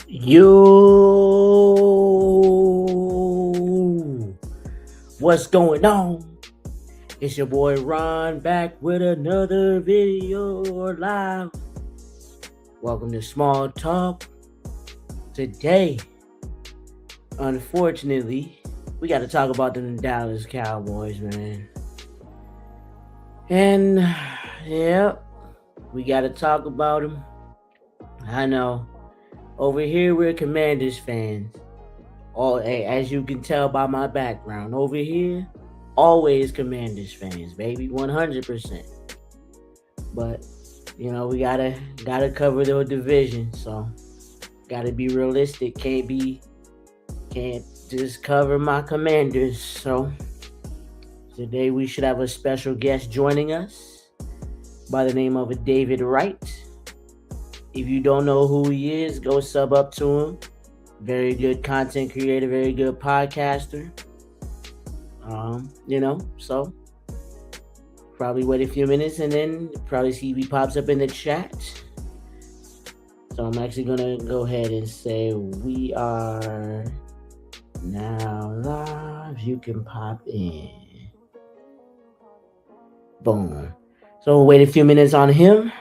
Yo, what's going on? It's your boy Ron back with another video live. Welcome to Small Talk. Today, unfortunately, we got to talk about the Dallas Cowboys, man. And yeah, we got to talk about them. I know. Over here, we're Commanders fans. As you can tell by my background, over here, always Commanders fans, baby, 100%. But we gotta cover the division, so gotta be realistic. Can't just cover my Commanders. So today we should have a special guest joining us by the name of David Wright. If you don't know who he is, go sub up to him. Very good content creator, very good podcaster. So probably wait a few minutes and then probably see if he pops up in the chat. So I'm actually gonna go ahead and say we are now live. You can pop in. Boom. So we'll wait a few minutes on him.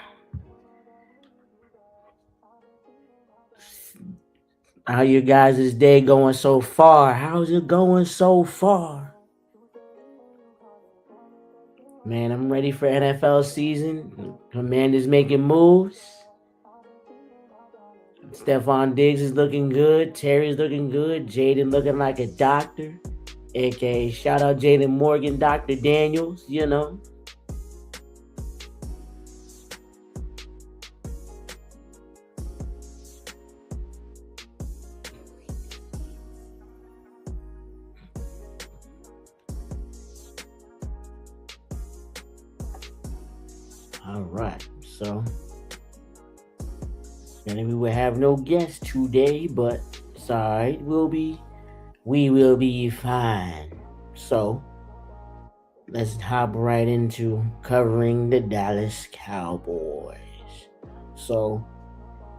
How your guys' day going so far? How's it going so far? Man, I'm ready for NFL season. Commanders making moves. Stephon Diggs is looking good. Terry's looking good. Jaden looking like a doctor. AKA shout out Jalen Morgan, Dr. Daniels, All right, so and we will have no guests today, but it's all right. We will be fine. So let's hop right into covering the Dallas Cowboys. So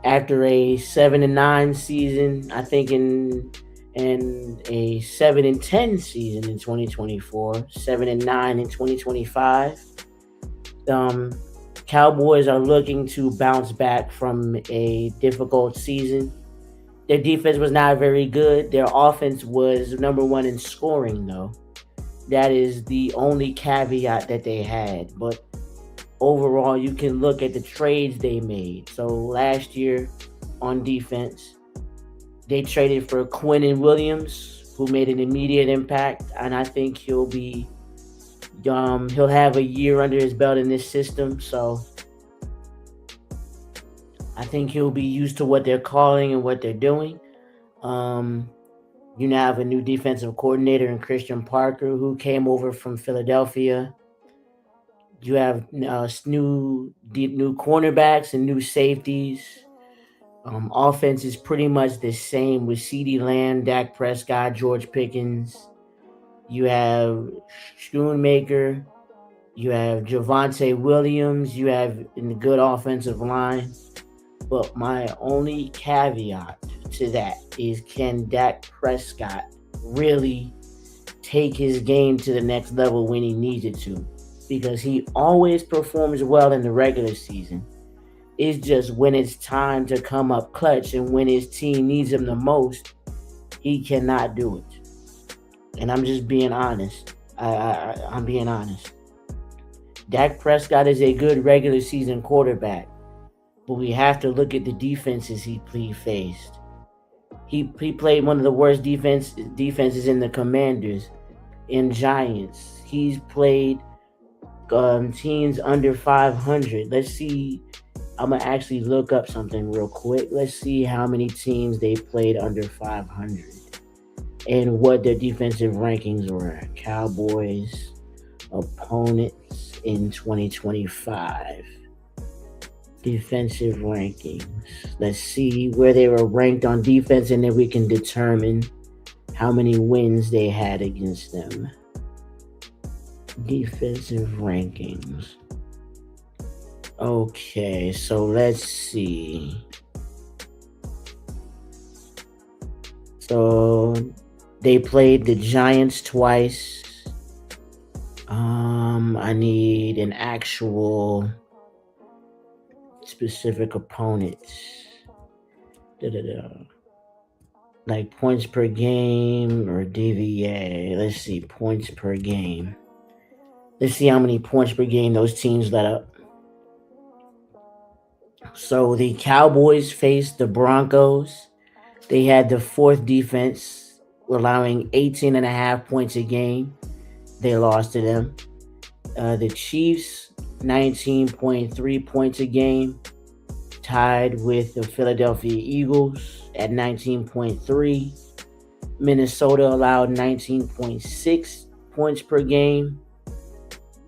after a 7-9 season, I think and a 7-10 season in 2024, 7-9 in 2025. Cowboys are looking to bounce back from a difficult season. Their defense was not very good. Their offense was number one in scoring, though. That is the only caveat that they had. But overall, you can look at the trades they made. So last year on defense, they traded for Quinnen Williams, who made an immediate impact. And I think he'll have a year under his belt in this system, so I think he'll be used to what they're calling and what they're doing. You now have a new defensive coordinator in Christian Parker, who came over from Philadelphia. You have new cornerbacks and new safeties. Offense is pretty much the same with CeeDee Lamb, Dak Prescott, George Pickens. You have Schoonmaker. You have Javonte Williams. You have in the good offensive line. But my only caveat to that is, can Dak Prescott really take his game to the next level when he needs it to? Because he always performs well in the regular season. It's just when it's time to come up clutch and when his team needs him the most, he cannot do it. And I'm just being honest. I'm being honest. Dak Prescott is a good regular season quarterback, but we have to look at the defenses he faced. He played one of the worst defenses in the Commanders, in Giants. He's played teams under 500. Let's see. I'm going to actually look up something real quick. Let's see how many teams they played under 500. And what their defensive rankings were. Cowboys opponents in 2025. Defensive rankings. Let's see where they were ranked on defense, and then we can determine how many wins they had against them. Defensive rankings. Okay, so let's see. So they played the Giants twice. I need an actual specific opponent. Like points per game or DVA. Let's see, points per game. Let's see how many points per game those teams let up. So the Cowboys faced the Broncos. They had the fourth defense, allowing 18.5 points a game. They lost to them. The Chiefs, 19.3 points a game, tied with the Philadelphia Eagles at 19.3. Minnesota allowed 19.6 points per game,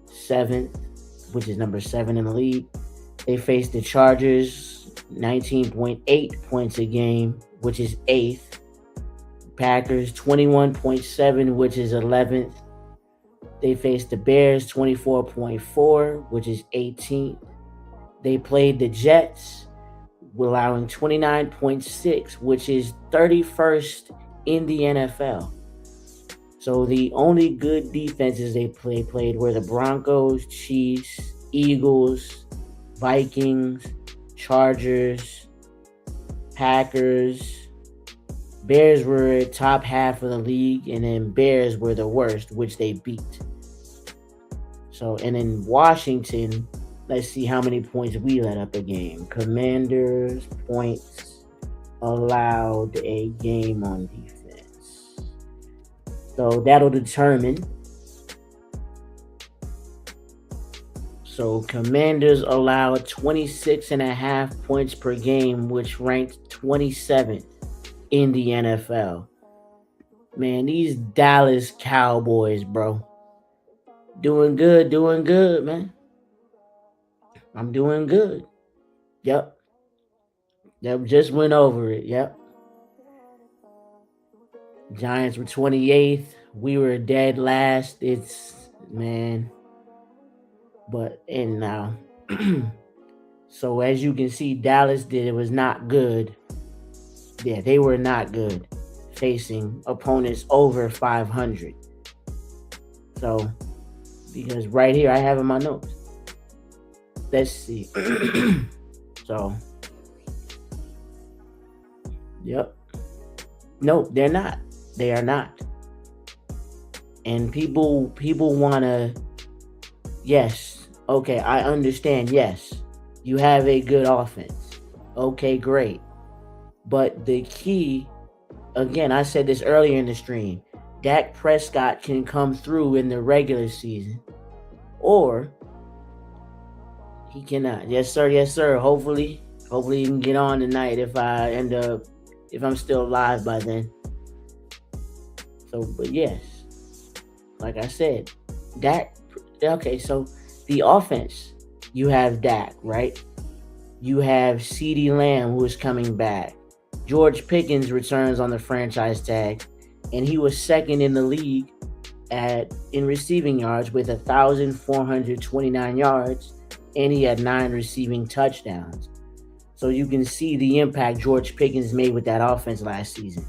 seventh, which is number 7 in the league. They faced the Chargers, 19.8 points a game, which is 8th. Packers, 21.7, which is 11th. They faced the Bears, 24.4, which is 18th. They played the Jets, allowing 29.6, which is 31st in the NFL. So the only good defenses they played were the Broncos, Chiefs, Eagles, Vikings, Chargers, Packers. Bears were top half of the league, and then Bears were the worst, which they beat. So, and in Washington, let's see how many points we let up a game. Commanders points allowed a game on defense. So that'll determine. So Commanders allowed 26.5 points per game, which ranked 27th in the NFL. Man, these Dallas Cowboys, bro. Doing good, man. I'm doing good. Yep. Just went over it. Yep. Giants were 28th. We were dead last. Man. But, and now. So as you can see, Dallas it was not good. Yeah, they were not good facing opponents over 500. So, because right here I have in my notes. Let's see. So, yep. No, they're not. They are not. And people want to, yes, okay, I understand, yes, you have a good offense. Okay, great. But the key, again, I said this earlier in the stream, Dak Prescott can come through in the regular season, or he cannot. Yes, sir. Hopefully you can get on tonight if I'm still alive by then. So, but yes, like I said, Dak, okay, so the offense, you have Dak, right? You have CeeDee Lamb, who is coming back. George Pickens returns on the franchise tag, and he was second in the league in receiving yards with 1,429 yards, and he had 9 receiving touchdowns. So you can see the impact George Pickens made with that offense last season.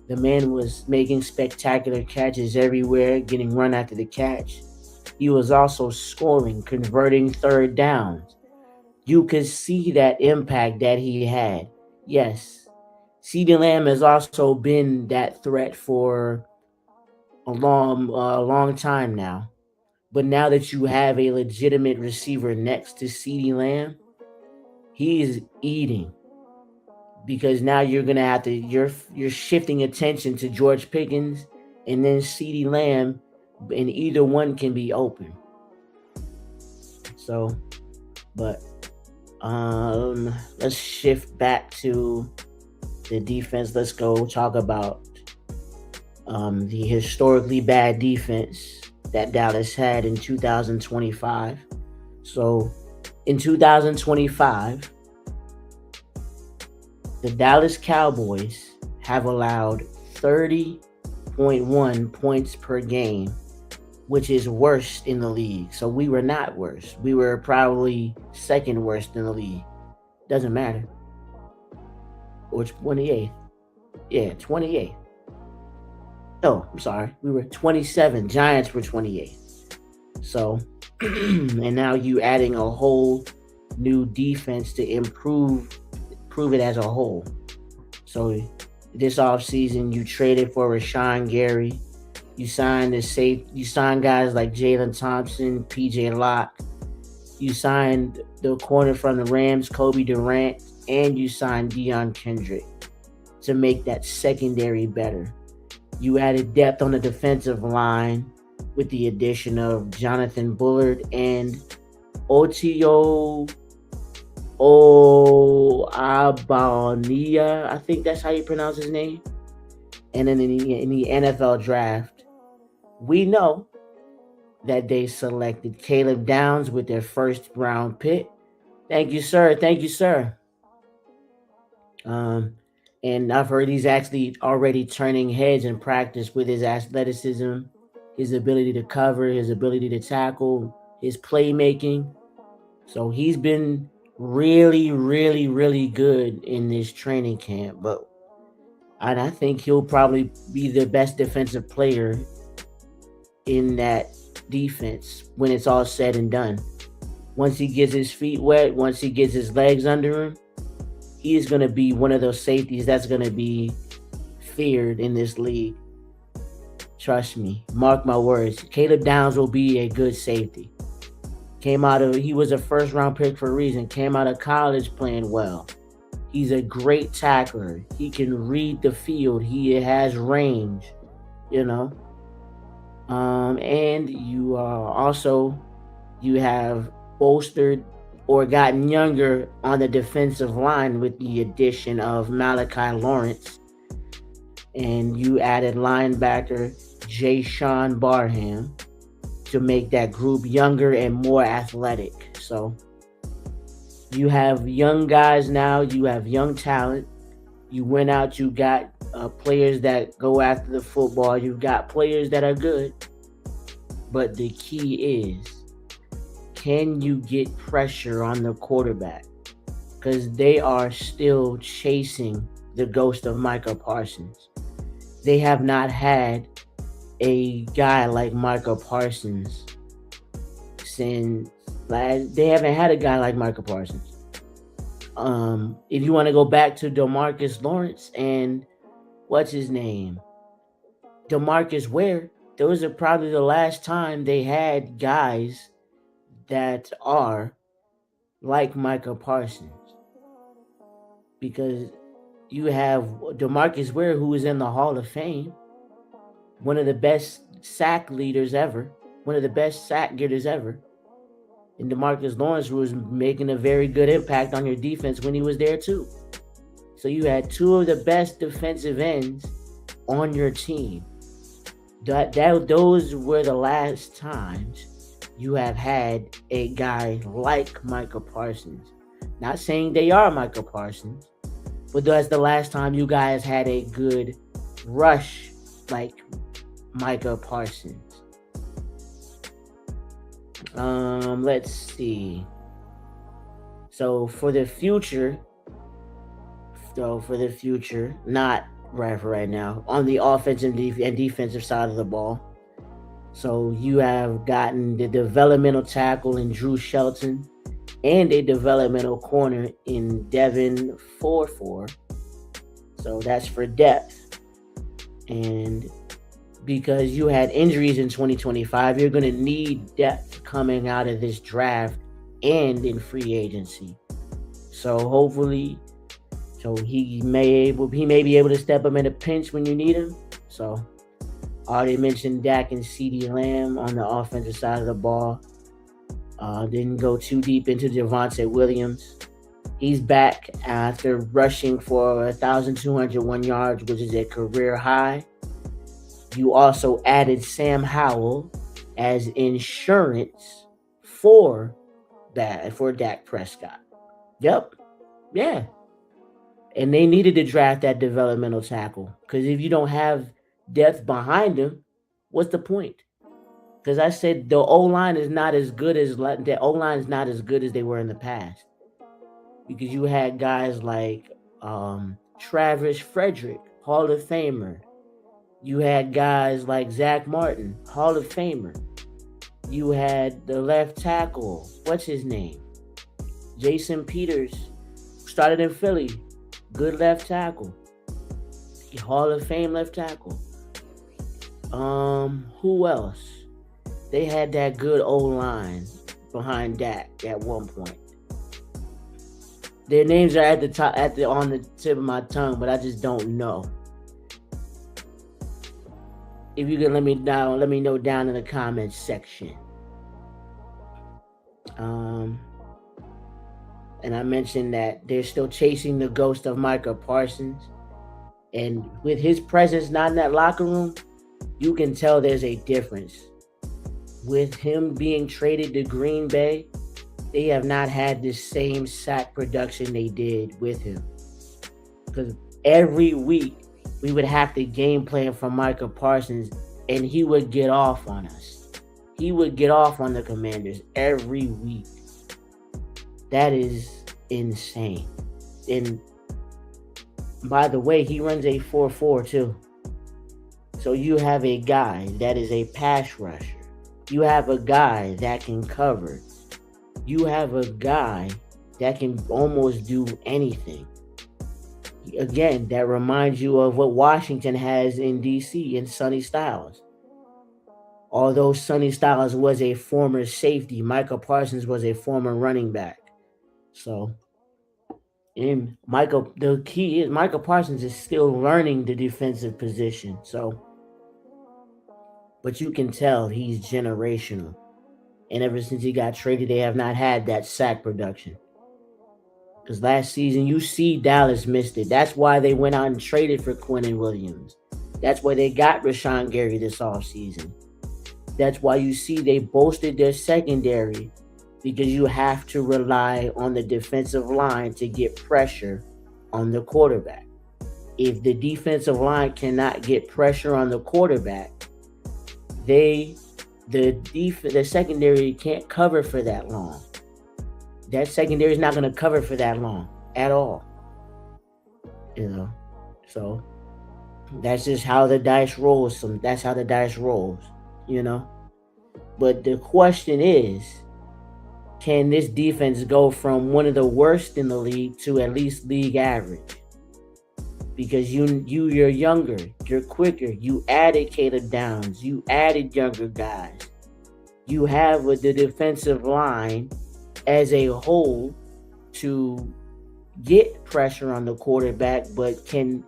The man was making spectacular catches everywhere, getting run after the catch. He was also scoring, converting third downs. You could see that impact that he had. Yes, CeeDee Lamb has also been that threat for a long time now. But now that you have a legitimate receiver next to CeeDee Lamb, he is eating. Because now you're gonna have to you're shifting attention to George Pickens and then CeeDee Lamb, and either one can be open. So, but let's shift back to the defense. Let's go talk about the historically bad defense that Dallas had in 2025. So in 2025, the Dallas Cowboys have allowed 30.1 points per game, which is worst in the league. So we were not worst. We were probably second worst in the league. Doesn't matter. Or 28th. Yeah, 28th. Oh, I'm sorry. We were 27. Giants were 28. So, and now you adding a whole new defense to prove it as a whole. So, this offseason, you traded for Rashawn Gary. You signed guys like Jalen Thompson, PJ Locke. You signed the corner from the Rams, Kobe Durant, and you signed Deion Kendrick to make that secondary better. You added depth on the defensive line with the addition of Jonathan Bullard and Otio Abania. I think that's how you pronounce his name. And then in the NFL draft, we know that they selected Caleb Downs with their first round pick. Thank you, sir. Thank you, sir. Um, and I've heard he's actually already turning heads in practice with his athleticism, his ability to cover, his ability to tackle, his playmaking. So he's been really, really, really good in this training camp. But I think he'll probably be the best defensive player in that defense when it's all said and done. Once he gets his feet wet, once he gets his legs under him, he is going to be one of those safeties that's going to be feared in this league. Trust me. Mark my words. Caleb Downs will be a good safety. He was a first round pick for a reason. Came out of college playing well. He's a great tackler. He can read the field. He has range, you know. And you have bolstered or gotten younger on the defensive line with the addition of Malachi Lawrence, and you added linebacker Jay Sean Barham to make that group younger and more athletic. So you have young guys now, you have young talent. You went out, you got players that go after the football, you've got players that are good. But the key is, can you get pressure on the quarterback? Because they are still chasing the ghost of Micah Parsons. They have not had a guy like Micah Parsons they haven't had a guy like Micah Parsons. If you want to go back to DeMarcus Lawrence and what's his name, DeMarcus Ware, those are probably the last time they had guys that are like Micah Parsons. Because you have DeMarcus Ware, who is in the Hall of Fame, one of the best sack leaders ever, one of the best sack getters ever. And DeMarcus Lawrence was making a very good impact on your defense when he was there too. So you had two of the best defensive ends on your team. Those were the last times you have had a guy like Micah Parsons. Not saying they are Micah Parsons, but that's the last time you guys had a good rush like Micah Parsons. Let's see. So for the future, not right now, on the offensive and defensive side of the ball. So you have gotten the developmental tackle in Drew Shelton and a developmental corner in Devin Forfor. So that's for depth. And because you had injuries in 2025, you're going to need depth coming out of this draft and in free agency. So hopefully, he may be able to step up in a pinch when you need him. So I already mentioned Dak and CeeDee Lamb on the offensive side of the ball. Didn't go too deep into Javonte Williams. He's back after rushing for 1,201 yards, which is a career high. You also added Sam Howell as insurance for Dak Prescott. Yep. Yeah. And they needed to draft that developmental tackle, because if you don't have depth behind him, what's the point? Because I said the O-line is not as good as they were in the past. Because you had guys like Travis Frederick, Hall of Famer, You had guys like Zach Martin, Hall of Famer. You had the left tackle, what's his name? Jason Peters, started in Philly, good left tackle, Hall of Fame left tackle. Who else? They had that good old line behind Dak at one point. Their names are at the top, on the tip of my tongue, but I just don't know. If you can let me know down in the comments section. And I mentioned that they're still chasing the ghost of Micah Parsons. And with his presence not in that locker room, you can tell there's a difference. With him being traded to Green Bay, they have not had the same sack production they did with him. Because every week we would have to game plan for Micah Parsons, and he would get off on us. He would get off on the Commanders every week. That is insane. And by the way, he runs a 4.4 too. So you have a guy that is a pass rusher. You have a guy that can cover. You have a guy that can almost do anything. Again, that reminds you of what Washington has in DC in Sonny Styles. Although Sonny Styles was a former safety, Micah Parsons was a former running back. So, the key is Micah Parsons is still learning the defensive position. So, but you can tell he's generational. And ever since he got traded, they have not had that sack production. Because last season, you see Dallas missed it. That's why they went out and traded for Quinnen Williams. That's why they got Rashawn Gary this offseason. That's why you see they bolstered their secondary, because you have to rely on the defensive line to get pressure on the quarterback. If the defensive line cannot get pressure on the quarterback, the secondary can't cover for that long. That secondary is not going to cover for that long at all. So that's just how the dice rolls. That's how the dice rolls, But the question is, can this defense go from one of the worst in the league to at least league average? Because you're younger, you're quicker, you added Caleb Downs, you added younger guys. You have the defensive line as a whole to get pressure on the quarterback, but can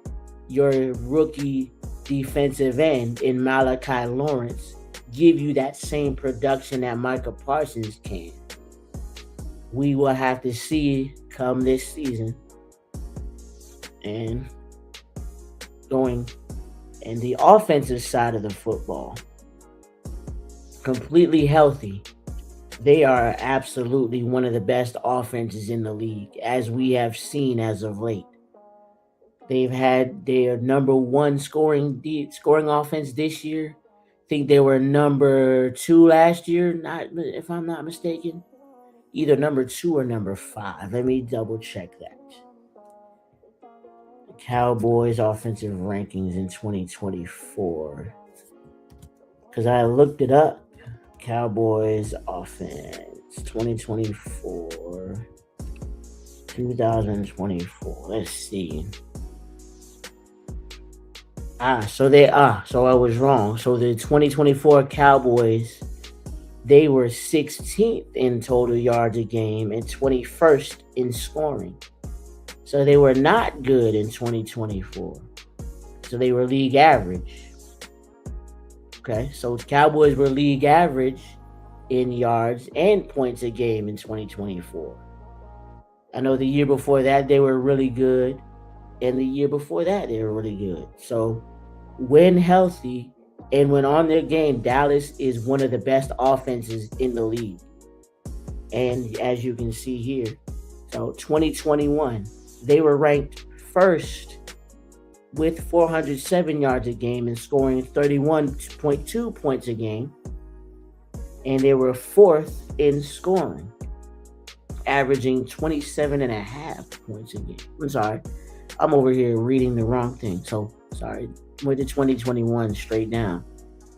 your rookie defensive end in Malachi Lawrence give you that same production that Micah Parsons can? We will have to see come this season. And the offensive side of the football, completely healthy, they are absolutely one of the best offenses in the league, as we have seen as of late. They've had their number one scoring offense this year. I think they were number 2 last year, if I'm not mistaken. Either number 2 or number 5. Let me double check that. The Cowboys offensive rankings in 2024. Because I looked it up. Cowboys offense 2024. Let's see. So I was wrong. So the 2024 Cowboys, they were 16th in total yards a game and 21st in scoring. So they were not good in 2024. So they were league average. Okay, so Cowboys were league average in yards and points a game in 2024. I know the year before that they were really good, and the year before that they were really good. So when healthy and when on their game, Dallas is one of the best offenses in the league. And as you can see here, so 2021, they were ranked first with 407 yards a game and scoring 31.2 points a game. And they were 4th in scoring, averaging 27.5 points a game. I'm sorry. I'm over here reading the wrong thing. So, sorry. with the 2021 straight down.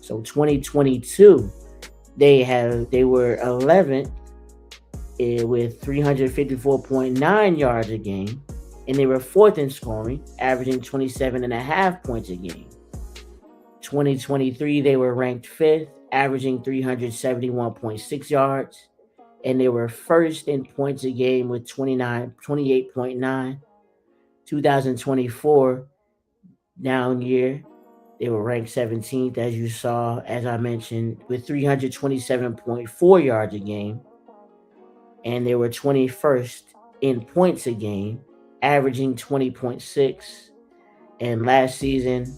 So 2022, they were 11th with 354.9 yards a game, and they were fourth in scoring, averaging 27.5 points a game. 2023, they were ranked fifth, averaging 371.6 yards, and they were first in points a game with 28.9. 2024, down year, they were ranked 17th, as you saw, as I mentioned, with 327.4 yards a game, and they were 21st in points a game, averaging 20.6. And last season,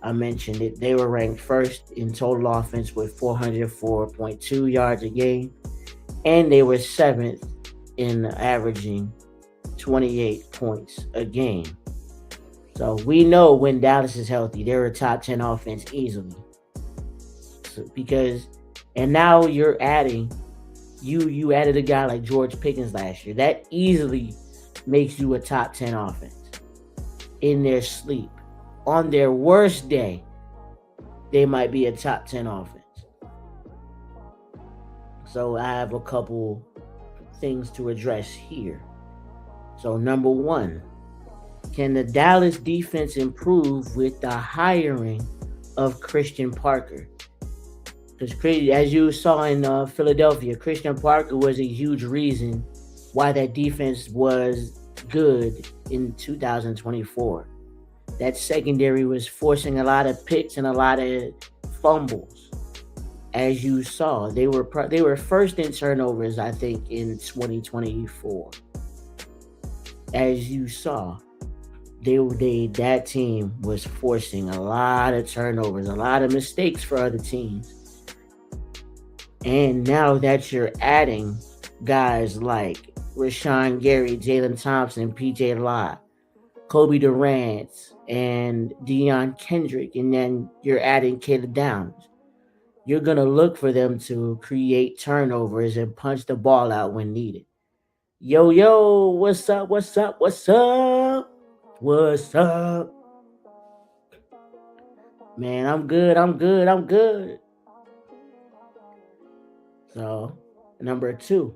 I mentioned it, they were ranked first in total offense with 404.2 yards a game, and they were seventh in averaging 28 points a game. So we know when Dallas is healthy, they're a top 10 offense easily. And now you're adding, you added a guy like George Pickens last year. That easily makes you a top 10 offense in their sleep. On their worst day, they might be a top 10 offense. So I have a couple things to address here. So number one, can the Dallas defense improve with the hiring of Christian Parker? Because as you saw in Philadelphia, Christian Parker was a huge reason why that defense was good in 2024. That secondary was forcing a lot of picks and a lot of fumbles. As you saw, they were first in turnovers, I think, in 2024. As you saw, that team was forcing a lot of turnovers, a lot of mistakes for other teams. And now that you're adding guys like Rashawn Gary, Jalen Thompson, PJ Lott, Kobe Durant, and Deion Kendrick, and then you're adding Caleb Downs, you're going to look for them to create turnovers and punch the ball out when needed. Yo, what's up? What's up? Man, I'm good. So, number two,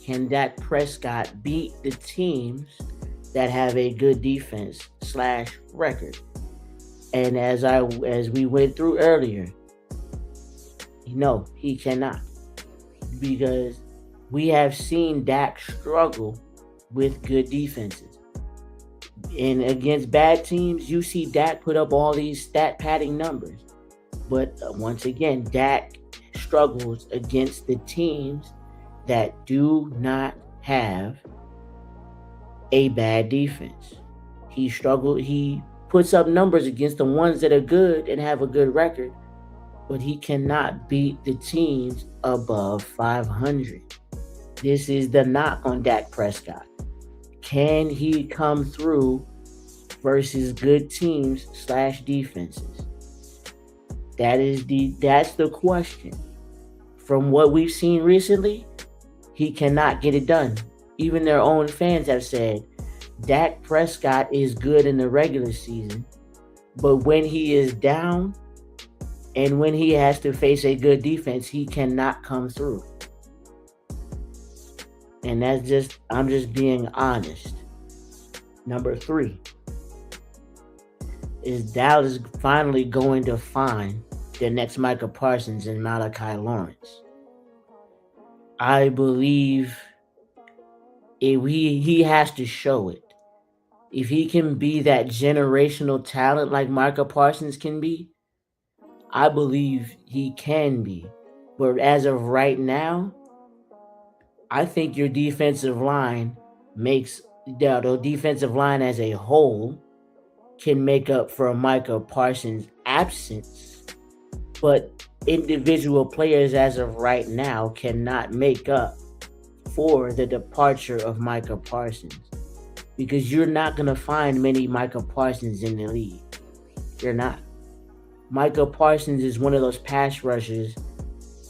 can Dak Prescott beat the teams that have a good defense / record? And as we went through earlier, no, he cannot, because we have seen Dak struggle with good defenses. And against bad teams, you see Dak put up all these stat padding numbers. But once again, Dak struggles against the teams that do not have a bad defense. He puts up numbers against the ones that are good and have a good record, but he cannot beat the teams above 500. This is the knock on Dak Prescott. Can he come through versus good teams / defenses? That's the question. From what we've seen recently, he cannot get it done. Even their own fans have said Dak Prescott is good in the regular season, but when he is down and when he has to face a good defense, he cannot come through. And I'm just being honest. Number three, is Dallas finally going to find the next Micah Parsons and Malachi Lawrence? I believe he has to show it. If he can be that generational talent like Micah Parsons can be, I believe he can be. But as of right now, I think your defensive line the defensive line as a whole can make up for Micah Parsons' absence, but individual players as of right now cannot make up for the departure of Micah Parsons, because you're not going to find many Micah Parsons in the league. You're not. Micah Parsons is one of those pass rushers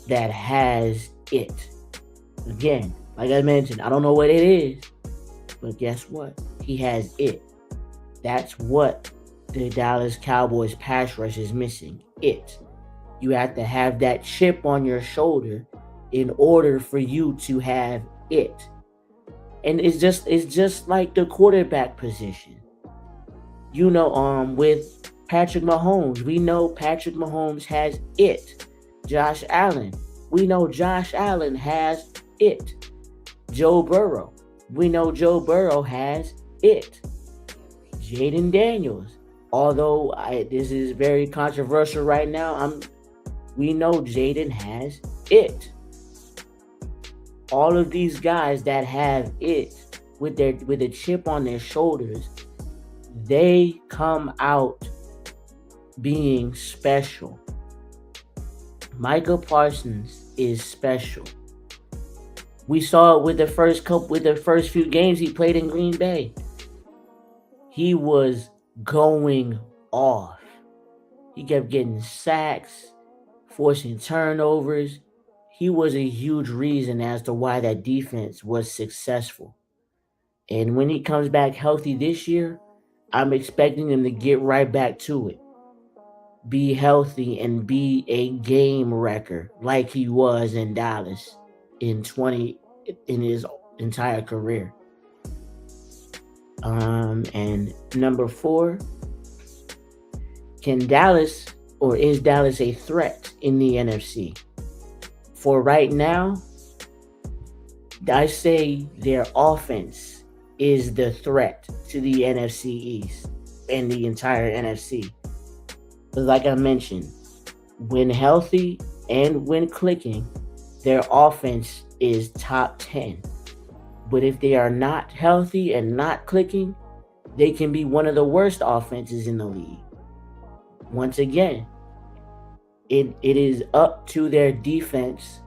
that has it. Again, like I mentioned, I don't know what it is, but guess what? He has it. That's what the Dallas Cowboys pass rush is missing. It. You have to have that chip on your shoulder in order for you to have it. And it's just like the quarterback position. With Patrick Mahomes, we know Patrick Mahomes has it. Josh Allen, we know Josh Allen has it. Joe Burrow, we know Joe Burrow has it. Jaden Daniels, although this is very controversial right now, we know Jaden has it. All of these guys that have it with a chip on their shoulders, they come out being special. Micah Parsons is special. We saw it with the first few games he played in Green Bay. He was going off. He kept getting sacks, forcing turnovers. He was a huge reason as to why that defense was successful. And when he comes back healthy this year, I'm expecting him to get right back to it. Be healthy and be a game wrecker like he was in Dallas in his entire career. And number 4, is Dallas a threat in the NFC? For right now, I say their offense is the threat to the NFC East and the entire NFC. But like I mentioned, when healthy and when clicking, their offense is top 10. But if they are not healthy and not clicking, they can be one of the worst offenses in the league. Once again, it is up to their defense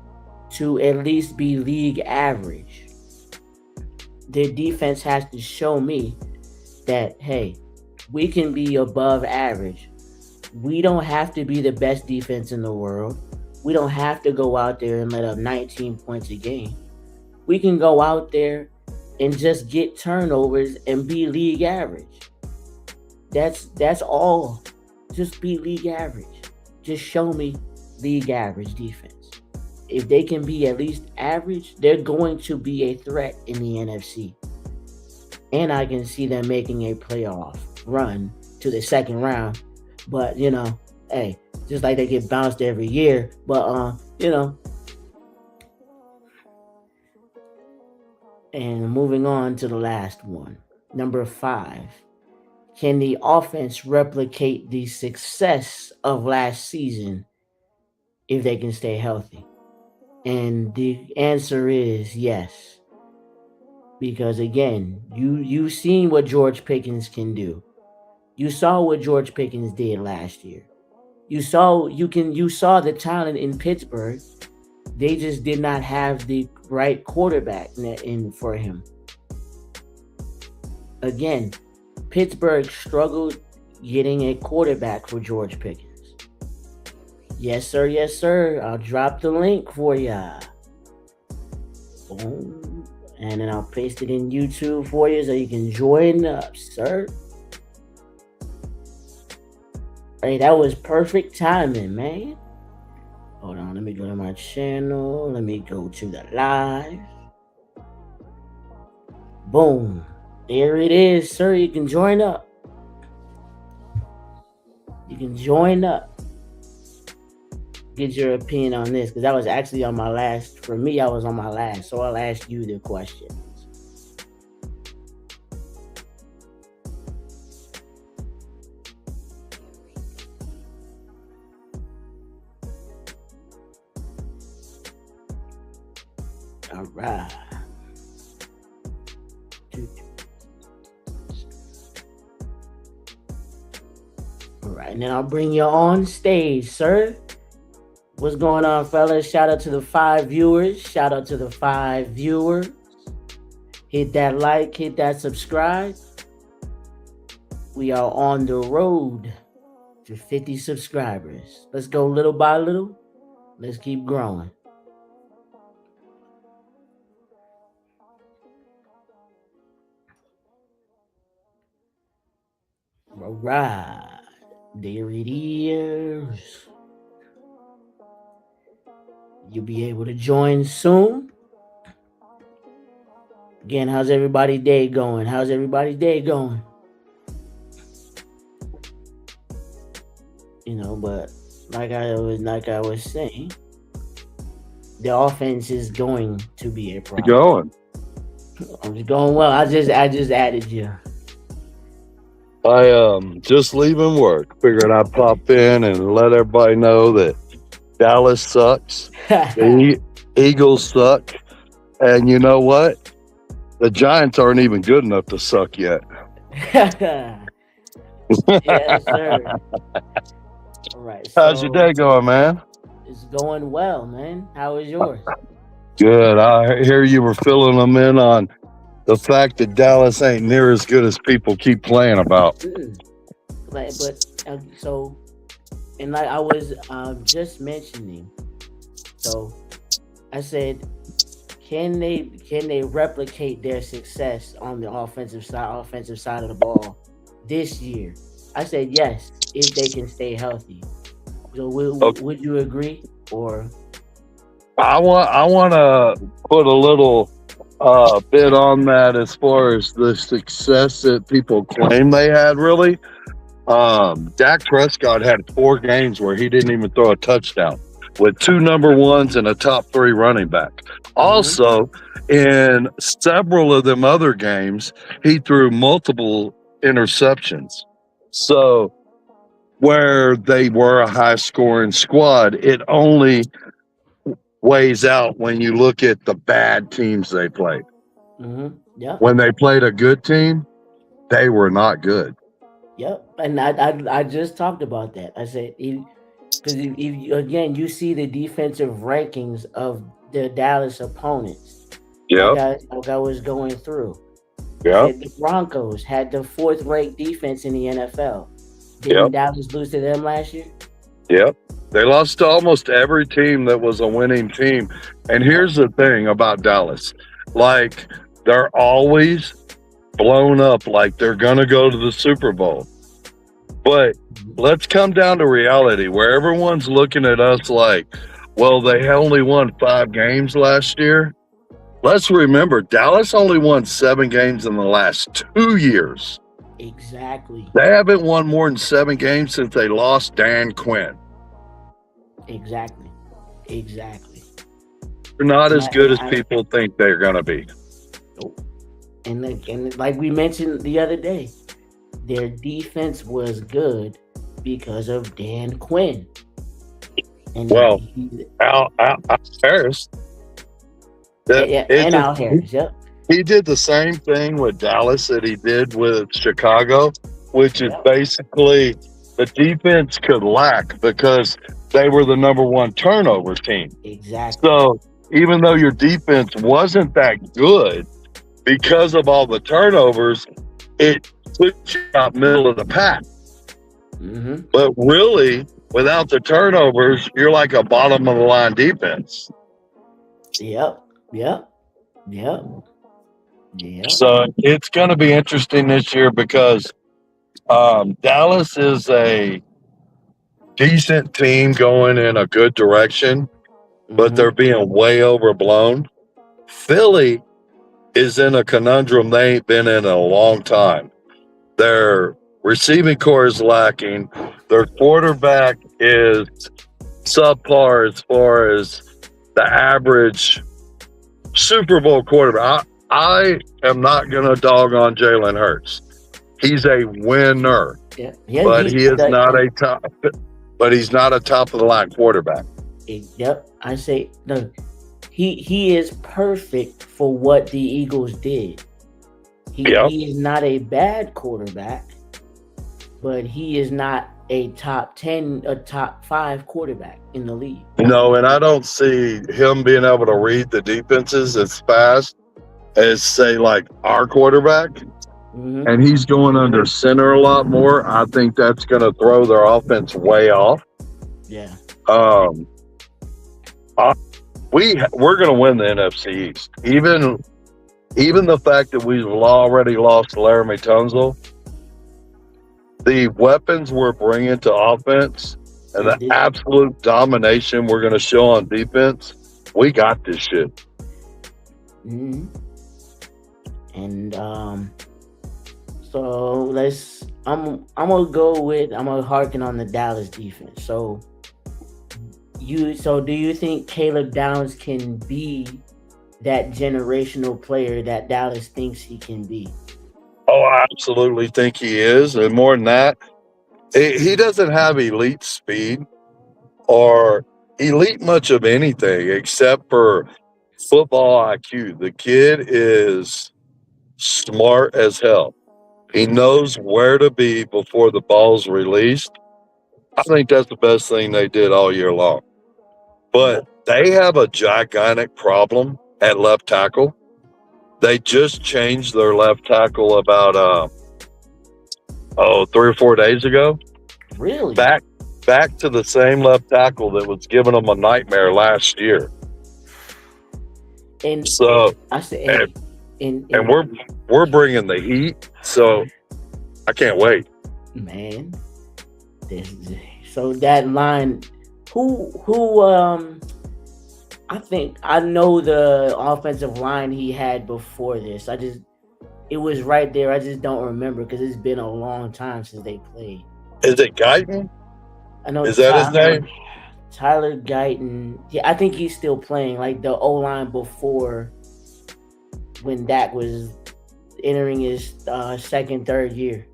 to at least be league average. Their defense has to show me that, hey, we can be above average. We don't have to be the best defense in the world. We don't have to go out there and let up 19 points a game. We can go out there and just get turnovers and be league average. That's all. Just be league average. Just show me league average defense. If they can be at least average, they're going to be a threat in the NFC. And I can see them making a playoff run to the second round. But, hey, just like they get bounced every year. But, And moving on to the last one. Number 5. Can the offense replicate the success of last season if they can stay healthy? And the answer is yes. Because again, you've seen what George Pickens can do. You saw what George Pickens did last year. You saw the talent in Pittsburgh. They just did not have the right quarterback in for him. Again, Pittsburgh struggled getting a quarterback for George Pickens. Yes, sir. Yes, sir. I'll drop the link for ya. Boom. And then I'll paste it in YouTube for you so you can join up, sir. Hey, that was perfect timing, man. Hold on, let me go to my channel. Let me go to the live. Boom. There it is, sir. You can join up. You can join up. Get your opinion on this, because I was actually on my last. For me, I was on my last, so I'll ask you the question. All right. All right, and then I'll bring you on stage, sir. What's going on, fellas? Shout out to the 5 viewers. Shout out to the 5 viewers. Hit that like, hit that subscribe. We are on the road to 50 subscribers. Let's go little by little. Let's keep growing. All right. There it is. You'll be able to join soon. Again, how's everybody's day going? How's everybody's day going? But like I was saying, the offense is going to be a problem. Going. I'm just going well. I just added you. I just leaving work. Figured I'd pop in and let everybody know that Dallas sucks. The Eagles suck. And you know what? The Giants aren't even good enough to suck yet. Yes, sir. All right. How's your day going, man? It's going well, man. How is yours? Good. I hear you were filling them in on the fact that Dallas ain't near as good as people keep playing about. Like I was just mentioning. So I said, can they replicate their success on the offensive side of the ball this year? I said yes, if they can stay healthy. So would you agree? Or I want to put a little bit on that as far as the success that people claim they had. Really, Dak Prescott had 4 games where he didn't even throw a touchdown, with 2 number ones and a top 3 running back. Also, in several of them other games, he threw multiple interceptions. So where they were a high-scoring squad, it only weighs out when you look at the bad teams they played. Yeah. When they played a good team, they were not good. Yep. And I just talked about that. I said, because again, you see the defensive rankings of the Dallas opponents. Yeah. Like I was going through. Yeah. The Broncos had the 4th ranked defense in the NFL. Didn't Dallas lose to them last year? Yep. They lost to almost every team that was a winning team. And here's the thing about Dallas. Like, they're always blown up like they're going to go to the Super Bowl. But let's come down to reality where everyone's looking at us like, well, they only won 5 games last year. Let's remember, Dallas only won 7 games in the last 2 years. Exactly. They haven't won more than 7 games since they lost Dan Quinn. Exactly. They're not as good as people think they're going to be. And like we mentioned the other day, their defense was good because of Dan Quinn. And Al Harris. Al Harris, yep. He did the same thing with Dallas that he did with Chicago, which is basically the defense could lack because they were the number 1 turnover team. Exactly. So even though your defense wasn't that good, because of all the turnovers, it puts you out middle of the pack. But really, without the turnovers, you're like a bottom of the line defense. Yep. So it's going to be interesting this year because Dallas is a decent team going in a good direction, but they're being way overblown. Philly is in a conundrum they ain't been in a long time. Their receiving core is lacking. Their quarterback is subpar as far as the average Super Bowl quarterback. I am not going to dog on Jalen Hurts. He's a winner, but he is not a top. But he's not a top of the line quarterback. Yep, I say no. He is perfect for what the Eagles did. He is not a bad quarterback, but he is not a top 10, a top 5 quarterback in the league. No, and I don't see him being able to read the defenses as fast as, say, like our quarterback. And he's going under center a lot more. I think that's going to throw their offense way off. Yeah. We're going to win the NFC East. Even the fact that we've already lost Laramie Tunsil, the weapons we're bringing to offense and the absolute domination we're going to show on defense, we got this shit. Mm-hmm. And so I'm gonna harken on the Dallas defense. So do you think Caleb Downs can be that generational player that Dallas thinks he can be? Oh, I absolutely think he is. And more than that, he doesn't have elite speed or elite much of anything except for football IQ. The kid is smart as hell. He knows where to be before the ball's released. I think that's the best thing they did all year long. But they have a gigantic problem at left tackle. They just changed their left tackle about 3 or 4 days ago. Really? Back to the same left tackle that was giving them a nightmare last year. And so I said, and we're bringing the heat. So I can't wait, man. So that line, who I think I know the offensive line he had before this. It was right there. I just don't remember because it's been a long time since they played. Is it Guyton? I know. Is that his name? Tyler Guyton. Yeah, I think he's still playing. Like the O-line before, when Dak was entering his second, third year.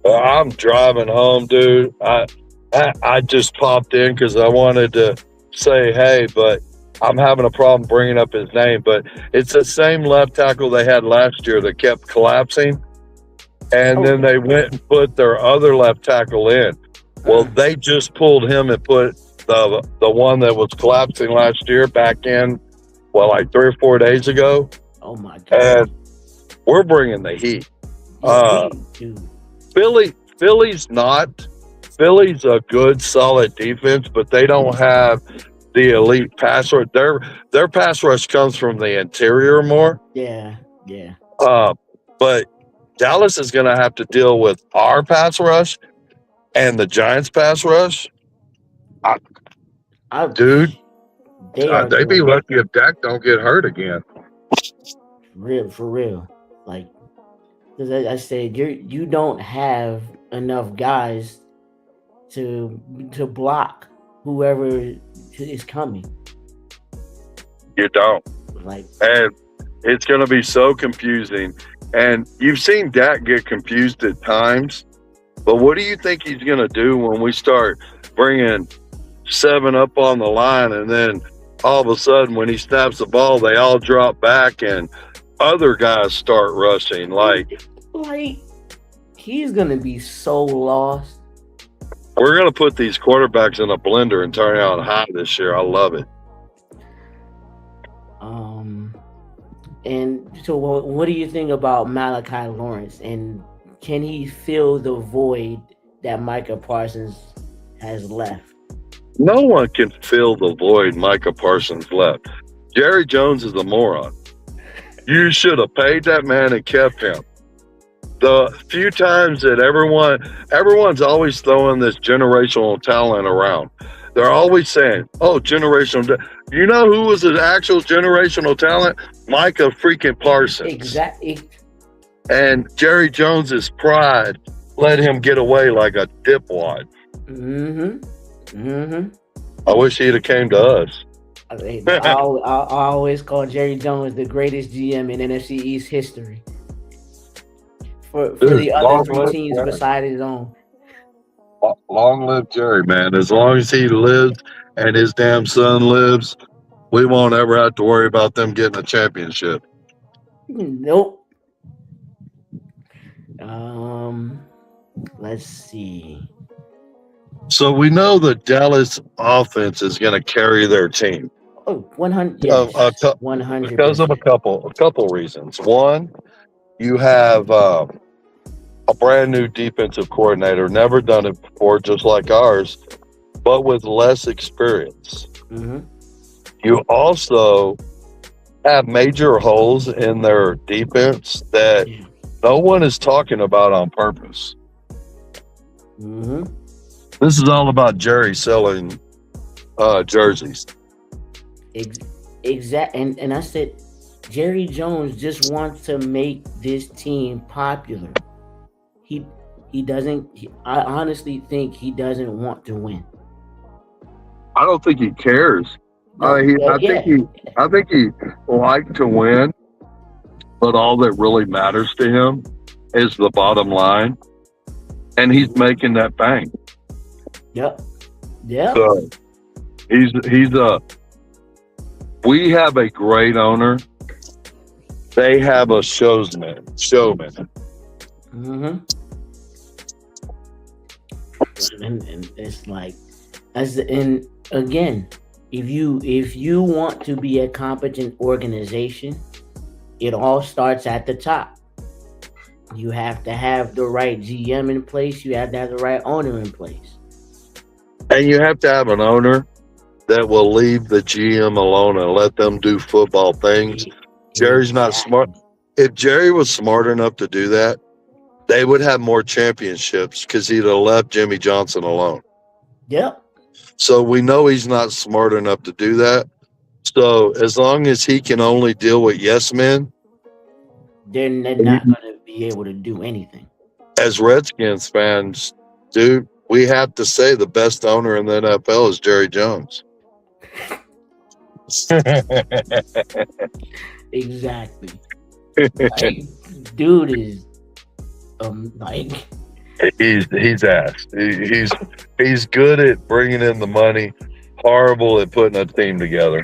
I'm driving home, dude. I just popped in because I wanted to say hey, but I'm having a problem bringing up his name. But it's the same left tackle they had last year that kept collapsing. And then they went and put their other left tackle in. Well, they just pulled him and put the one that was collapsing last year back in, like 3 or 4 days ago. Oh, my God. And we're bringing the heat. Philly's a good, solid defense, but they don't have the elite pass rush. Their pass rush comes from the interior more. Yeah. But Dallas is going to have to deal with our pass rush and the Giants' pass rush. Dude, they be lucky if Dak don't get hurt again. For real. Like, because I said, you don't have enough guys to block whoever is coming. You don't. And it's going to be so confusing. And you've seen Dak get confused at times. But what do you think he's going to do when we start bringing 7 up on the line and then all of a sudden when he snaps the ball, they all drop back and other guys start rushing? Like he's going to be so lost. We're going to put these quarterbacks in a blender and turn it on high this year. I love it. And so what do you think about Malachi Lawrence? And can he fill the void that Micah Parsons has left? No one can fill the void Micah Parsons left. Jerry Jones is a moron. You should have paid that man and kept him. The few times that everyone's always throwing this generational talent around. They're always saying, generational. You know who was the actual generational talent? Micah freaking Parsons. Exactly. And Jerry Jones's pride let him get away like a dipwad. I wish he'd have came to us. I always call Jerry Jones the greatest GM in NFC East history. For the other 3 teams beside his own. Long live Jerry, man. As long as he lives and his damn son lives, we won't ever have to worry about them getting a championship. Nope. Let's see. So we know the Dallas offense is going to carry their team. 100. Yes, 100. Because of a couple reasons. One, you have a brand new defensive coordinator, never done it before, just like ours, but with less experience. You also have major holes in their defense that no one is talking about on purpose. Mm-hmm. This is all about Jerry selling jerseys. Exact. And I said, Jerry Jones just wants to make this team popular. He he doesn't. I honestly think he doesn't want to win. I don't think he cares. No. Yeah. I think he liked to win, but all that really matters to him is the bottom line, and he's making that bank. Yep. Yep. So he's a. We have a great owner. They have a showman. Mm-hmm. And it's like, and again, if you want to be a competent organization, it all starts at the top. You have to have the right GM in place. You have to have the right owner in place. And you have to have an owner that will leave the GM alone and let them do football things. Jerry's not smart. If Jerry was smart enough to do that, they would have more championships because he'd have left Jimmy Johnson alone. Yep. So we know he's not smart enough to do that. So as long as he can only deal with yes men, they're not going to be able to do anything. As Redskins fans, dude, we have to say the best owner in the NFL is Jerry Jones. Exactly. Like, dude is like he's ass. He's good at bringing in the money, horrible at putting a team together.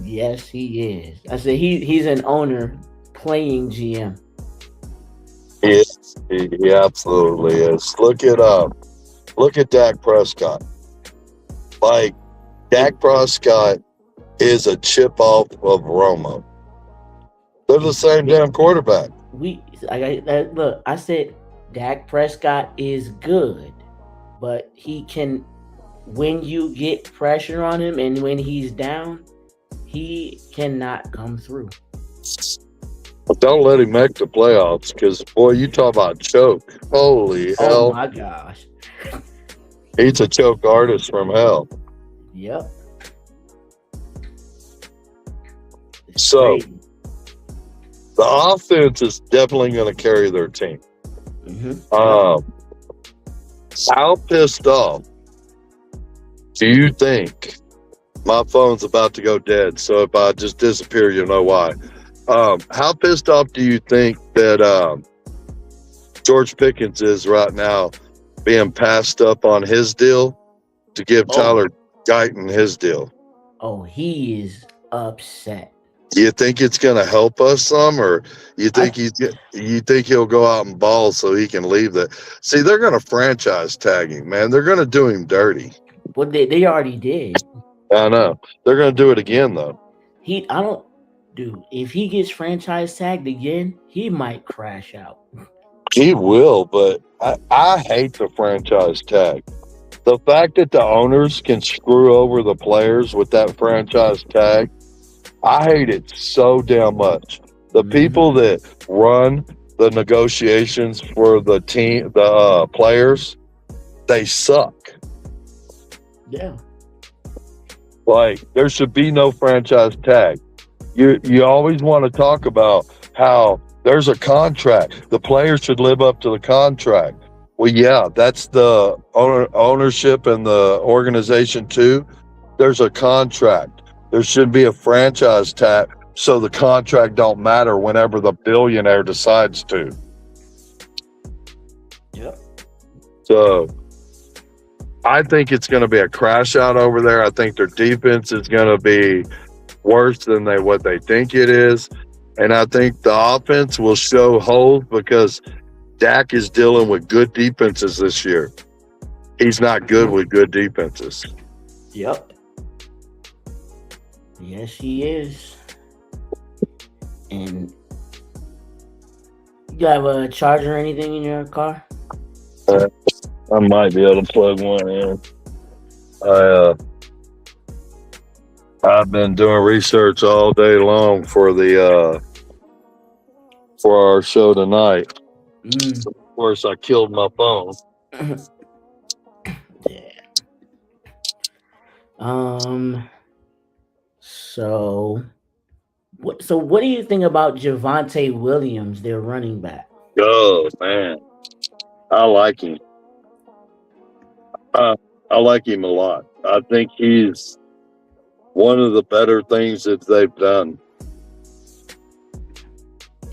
Yes, he is. I said he's an owner playing GM. He absolutely is. Look at Dak Prescott. Like, Dak Prescott is a chip off of Romo. They're the same damn quarterback. Look, I said Dak Prescott is good, but he can, when you get pressure on him and when he's down, he cannot come through. But don't let him make the playoffs, because, boy, you talk about choke. Holy hell. Oh, my gosh. He's a choke artist from hell. Yep. So, the offense is definitely going to carry their team. Mm-hmm. How pissed off do you think? My phone's about to go dead, so if I just disappear, you'll know why. How pissed off do you think that George Pickens is right now, being passed up on his deal to give Tyler Guyton his deal? Oh, he is upset. Do you think it's going to help us some, or you think he'll go out and ball so he can leave that? See, they're going to franchise tag him, man. They're going to do him dirty. Well, they already did. I know. They're going to do it again, though. Dude, if he gets franchise tagged again, he might crash out. He will, but I hate the franchise tag. The fact that the owners can screw over the players with that franchise tag, I hate it so damn much. The people that run the negotiations for the team, the players, they suck. Yeah. Like, there should be no franchise tag. You always want to talk about how there's a contract. The players should live up to the contract. Well, yeah, that's the ownership and the organization too. There's a contract. There should be a franchise tag so the contract don't matter whenever the billionaire decides to. Yep. So I think it's going to be a crash out over there. I think their defense is going to be worse than what they think it is. And I think the offense will show holes because Dak is dealing with good defenses this year. He's not good with good defenses. Yep. Yes, he is. And you have a charger or anything in your car? I might be able to plug one in. I've been doing research all day long for our show tonight. course, I killed my phone. Yeah. So what do you think about Javonte Williams, their running back? Oh man, I like him. Uh, I like him a lot. I think he's one of the better things that they've done.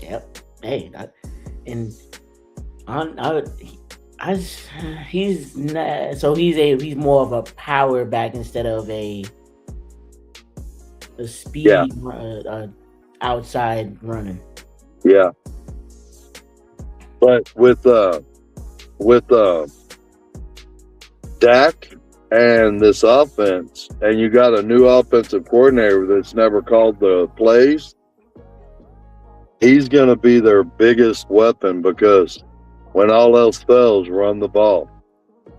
Yep. Hey, and I, I, he's not, so he's more of a power back instead of a Yeah, speed outside running. yeah. But with Dak and this offense, and you got a new offensive coordinator that's never called the plays, he's going to be their biggest weapon because when all else fails, run the ball.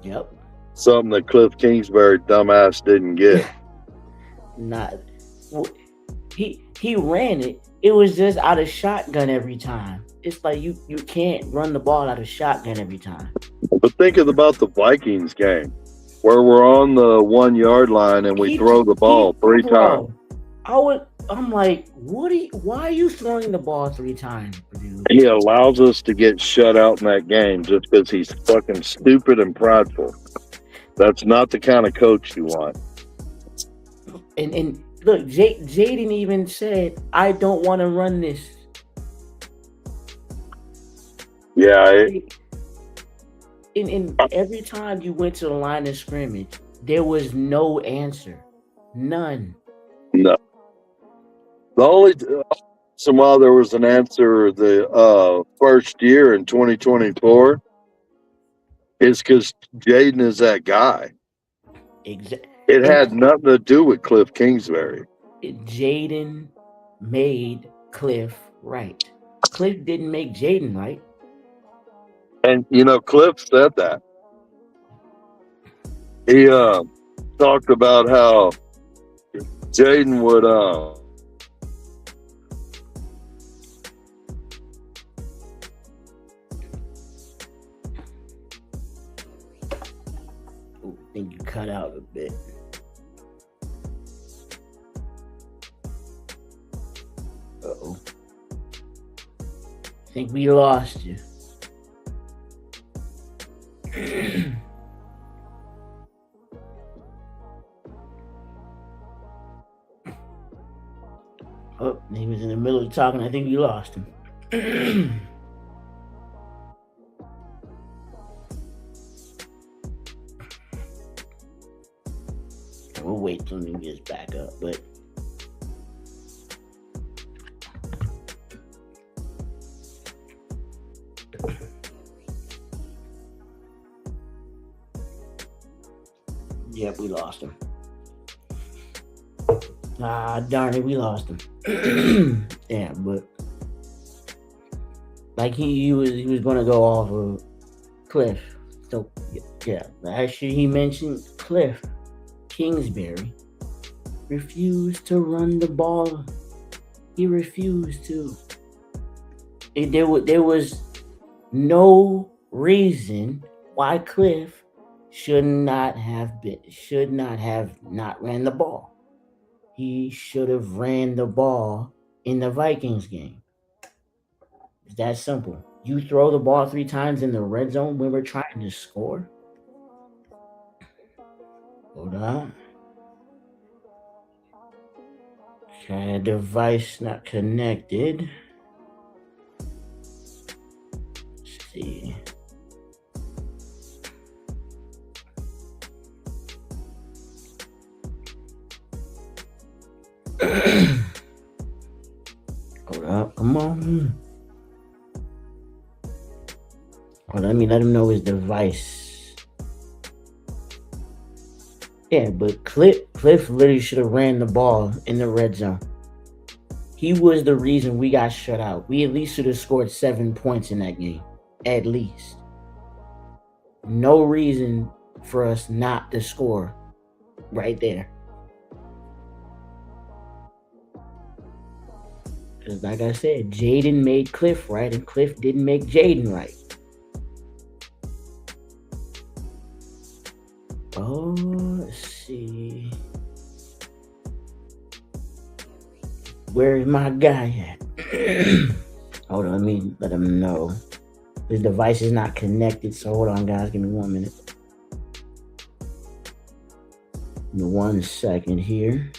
Yep. Something that Cliff Kingsbury dumbass didn't get. Not he ran it. It was just out of shotgun every time. It's like you can't run the ball out of shotgun every time. But think about the Vikings game where we're on the 1 yard line and we throw the ball three times. I'm like, why are you throwing the ball 3 times, dude? He allows us to get shut out in that game just because he's fucking stupid and prideful. That's not the kind of coach you want. And look, Jaden even said, "I don't want to run this." Yeah. And every time you went to the line of scrimmage, there was no answer, none. No. The only while there was an answer the first year in 2024 is because Jaden is that guy. Exactly. It had nothing to do with Cliff Kingsbury. Jaden made Cliff right. Cliff didn't make Jaden right. And, Cliff said that. He talked about how Jaden would I think you cut out a bit. Uh-oh. I think we lost you. Oh, he was in the middle of talking. I think we lost him. We'll wait till he gets back up, but yeah, we lost him. Ah, darn it, we lost him. Yeah, but like he was gonna go off of Cliff. So yeah, actually he mentioned Cliff Kingsbury refused to run the ball. He refused to. There was no reason why Cliff should not have not ran the ball. He should have ran the ball in the Vikings game. It's that simple. You throw the ball 3 times in the red zone when we're trying to score. Hold on. Okay, device not connected. Let's see. Hold up, come on. Oh, let him know his device. Yeah, but Cliff literally should have ran the ball in the red zone. He was the reason we got shut out. We at least should have scored 7 points in that game. At least. No reason for us not to score right there. Because like I said, Jaden made Cliff right and Cliff didn't make Jaden right. go. Let's see. Where's my guy at? Hold on, let me let him know. His device is not connected, so hold on, guys. Give me 1 minute. 1 second here.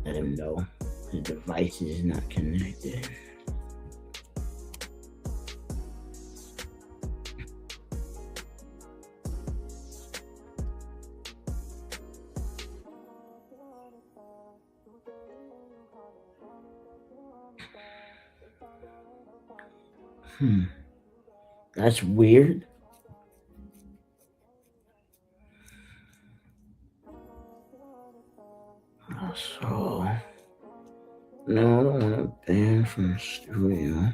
Let him know his device is not connected. That's weird. So, no, I don't want to ban from the studio.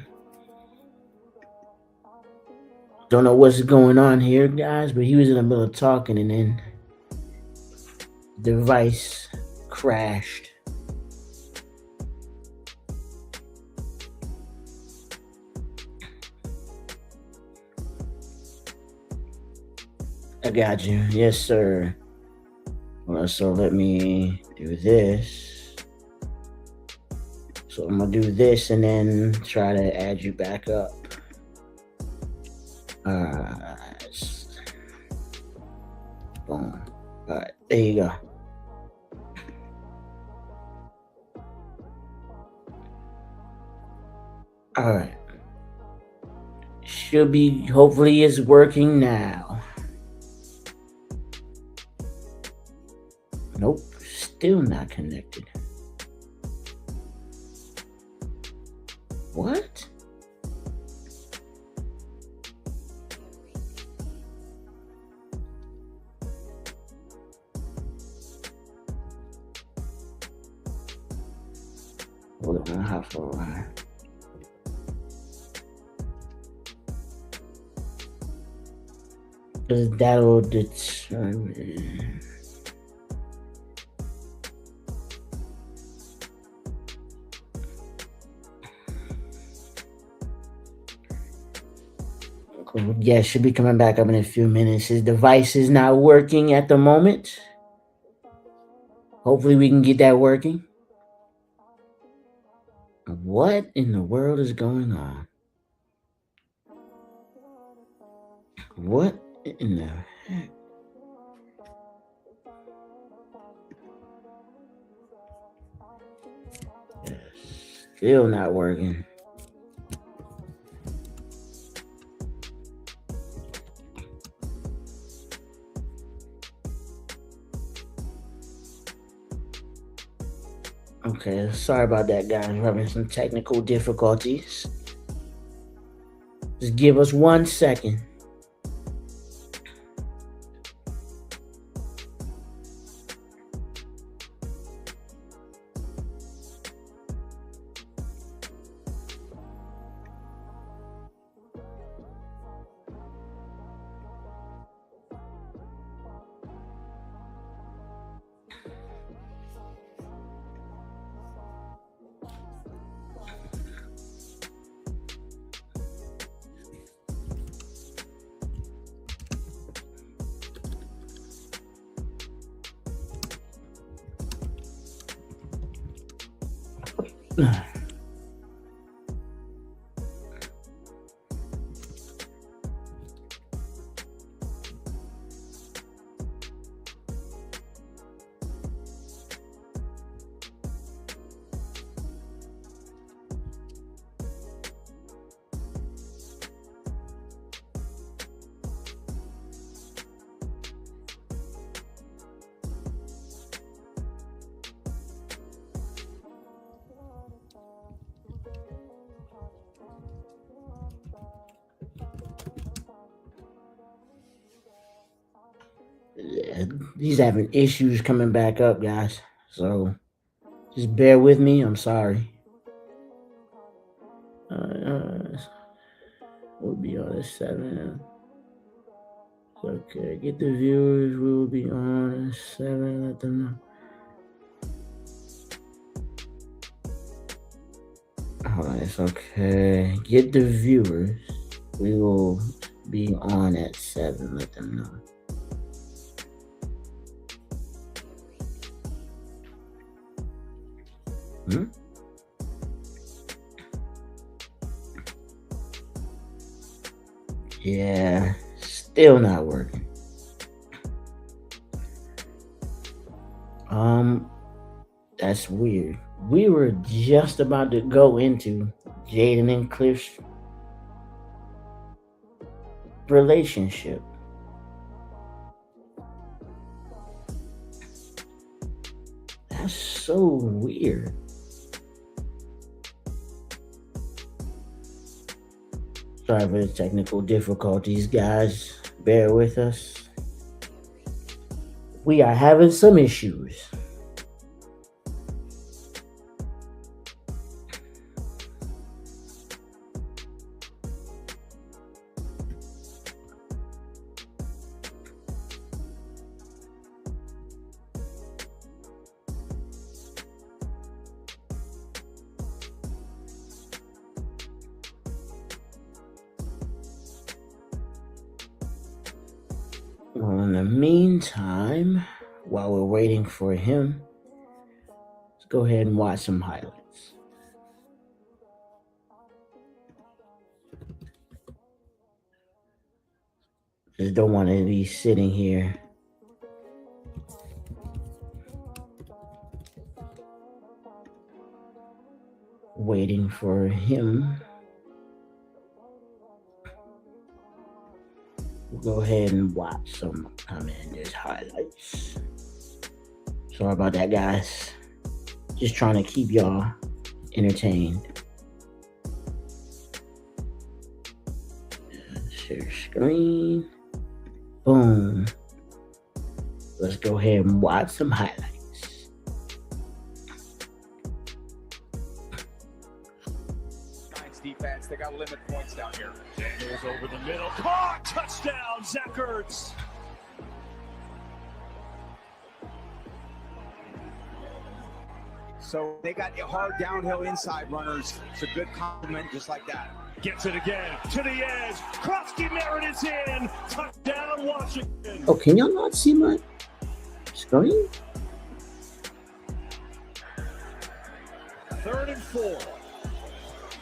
Don't know what's going on here, guys, but he was in the middle of talking and then device crashed. I got you. Yes, sir. Well, so let me do this. So I'm going to do this and then try to add you back up. Boom. All right, there you go. All right. Should be, hopefully it's working now. Nope, still not connected. What? Hold on, how far? Because that'll determine. Cool. Yeah, should be coming back up in a few minutes. His device is not working at the moment. Hopefully we can get that working. What in the world is going on? What in the heck? Still not working. Okay, sorry about that, guys. We're having some technical difficulties. Just give us 1 second. He's having issues coming back up, guys. So just bear with me. I'm sorry. We'll be on at 7. Okay, get the viewers. We will be on at 7. Let them know. Hold on, it's okay. Get the viewers. We will be on at 7. Let them know. Yeah, still not working. That's weird. We were just about to go into Jaden and Cliff's relationship. That's so weird. Sorry for the technical difficulties, guys. Bear with us. We are having some issues. Well, in the meantime, while we're waiting for him, let's go ahead and watch some highlights. Just don't want to be sitting here waiting for him. We'll go ahead and watch some Commanders highlights. Sorry about that, guys. Just trying to keep y'all entertained. Share screen. Boom. Let's go ahead and watch some highlights. Giants defense, they got limit points down here. Daniels over the middle. Caught! Touchdown, Zach Ertz. So they got hard downhill inside runners. It's a good compliment just like that. Gets it again to the edge. Krofsky Merritt is in. Touchdown, Washington. Oh, can y'all not see my screen? 3rd and 4.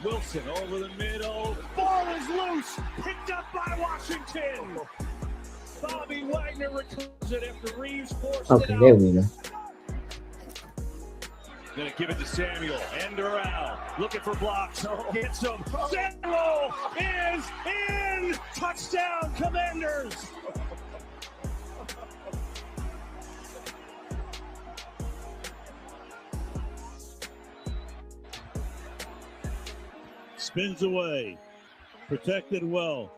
Wilson over the middle. Ball is loose. Picked up by Washington. Bobby Wagner recovers it after Reeves forced Okay, it out. there we go. Gonna give it to Samuel. End around. Looking for blocks. Gets him. Samuel is in. Touchdown, Commanders. Spins away. Protected well.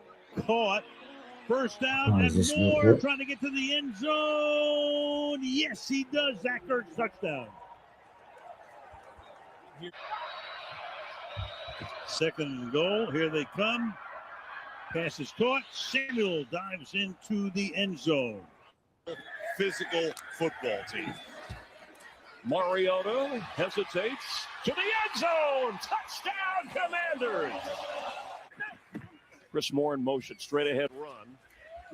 Caught. First down Oh, is and this more. good? Trying to get to the end zone. Yes, he does. Zach Ertz touchdown. 2nd and goal. Here they come. Pass is caught. Samuel dives into the end zone. Physical football team. Mariota hesitates to the end zone. Touchdown, Commanders. Chris Moore in motion. Straight ahead run.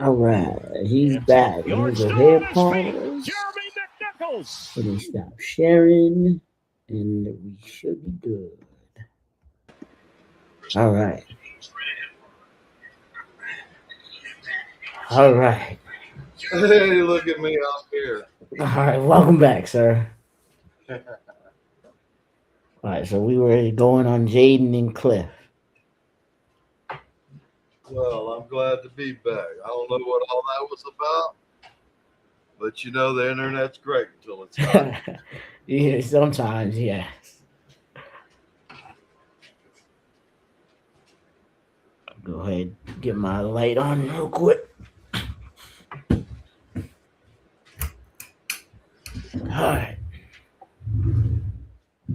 All right, he's back. Here's a head pause. Jeremy McNichols. Let me stop sharing, and we should be good. All right. All right. Hey, look at me out here. All right. Welcome back, sir. All right. So we were going on Jaden and Cliff. Well, I'm glad to be back. I don't know what all that was about, but you know the internet's great until it's not. Yeah, sometimes, yeah. Go ahead, get my light on real quick. All right.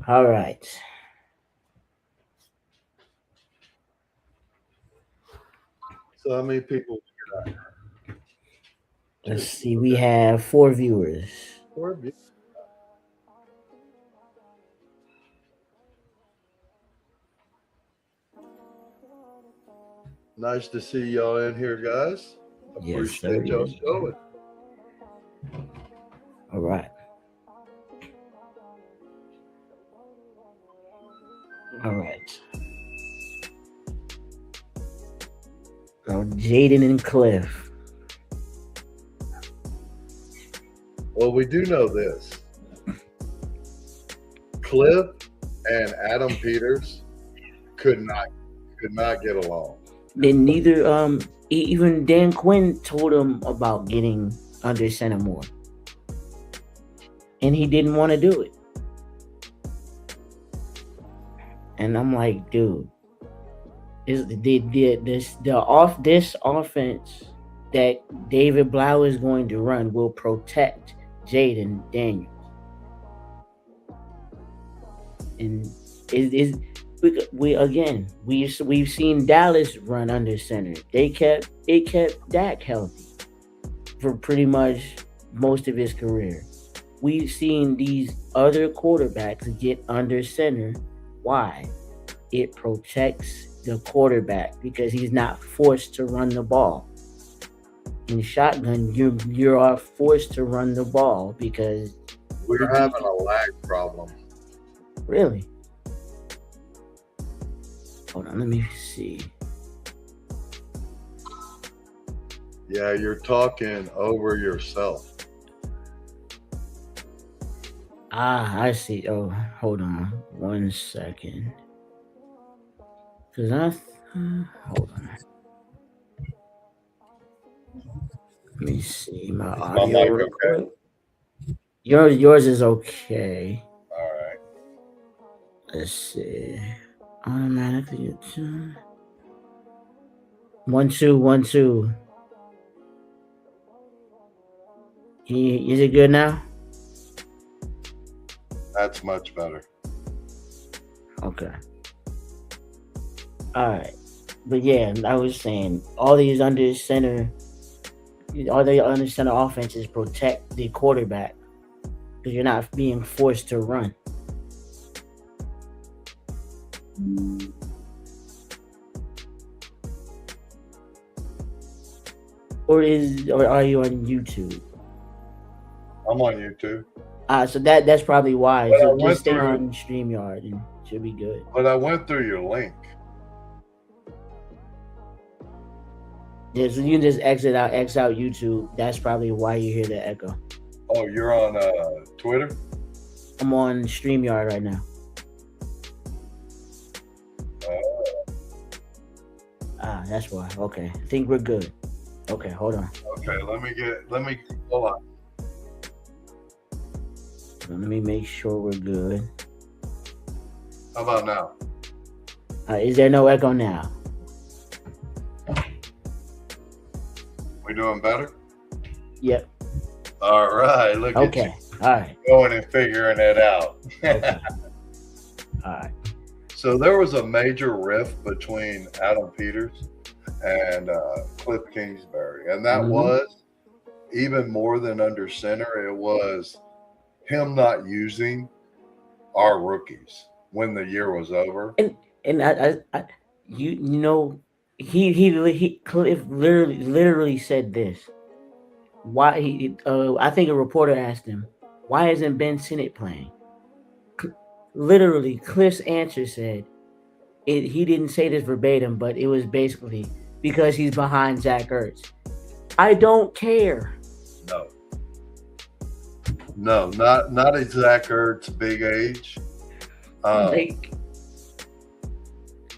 All right. So how many people? Let's see. We have 4 viewers. Nice to see y'all in here, guys. Yes, sir. Appreciate y'all showing. All right. All right. Now, Jaden and Cliff. Well, we do know this. Cliff and Adam Peters could not get along. Then neither even Dan Quinn told him about getting under center more, and he didn't want to do it. And I'm like, dude, this offense that David Blau is going to run will protect Jaden Daniels. And we've seen Dallas run under center. It kept Dak healthy for pretty much most of his career. We've seen these other quarterbacks get under center. Why? It protects the quarterback because he's not forced to run the ball. In shotgun, you're forced to run the ball because we're having a lag problem. Really? Hold on, let me see. Yeah, you're talking over yourself. I see. Oh, hold on 1 second. Cause hold on. Let me see my audio real quick. Yours is okay. All right. Let's see. Automatically. 1 2 1 2. Is it good now? That's much better. Okay. All right. But yeah, I was saying all the under center offenses protect the quarterback because you're not being forced to run. Or are you on YouTube? I'm on YouTube. So that's probably why. But So just stay on StreamYard and should be good. But I went through your link. Yeah, so you can just X out YouTube. That's probably why you hear the echo. Oh, you're on Twitter? I'm on StreamYard right now. That's why. Okay. I think we're good. Okay, hold on. Okay, hold on. Let me make sure we're good. How about now? Is there no echo now? We doing better? Yep. All right. Look at you. All right. Going and figuring it out. Okay. All right. So there was a major rift between Adam Peters and Cliff Kingsbury. And that was even more than under center. It was him not using our rookies when the year was over. And Cliff literally said this. Why I think a reporter asked him, why isn't Ben Sinnott playing? Literally, Cliff's answer said, he didn't say this verbatim, but it was basically because he's behind Zach Ertz. I don't care. No, not at Zach Ertz' big age.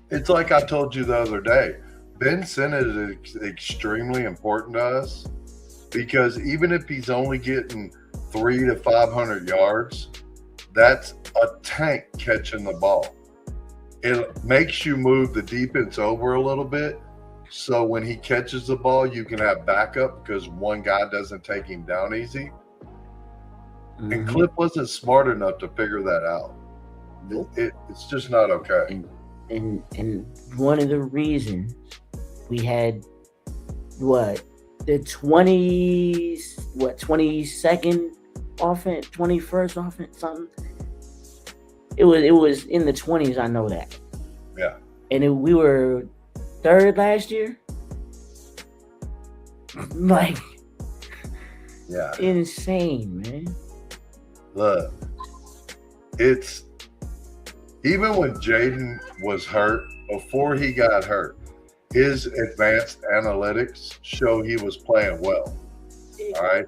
It's like I told you the other day. Ben Sinnott is extremely important to us because even if he's only getting 300 to 500 yards, that's a tank catching the ball. It makes you move the defense over a little bit. So when he catches the ball, you can have backup because one guy doesn't take him down easy. And Cliff wasn't smart enough to figure that out. It's just not okay. And one of the reasons we had the 22nd offense, 21st offense, something. It was in the 20s. I know that. Yeah. And we were third last year. Like, Yeah. insane, man. Look, it's even when Jaden was hurt, before he got hurt, his advanced analytics show he was playing well. All right.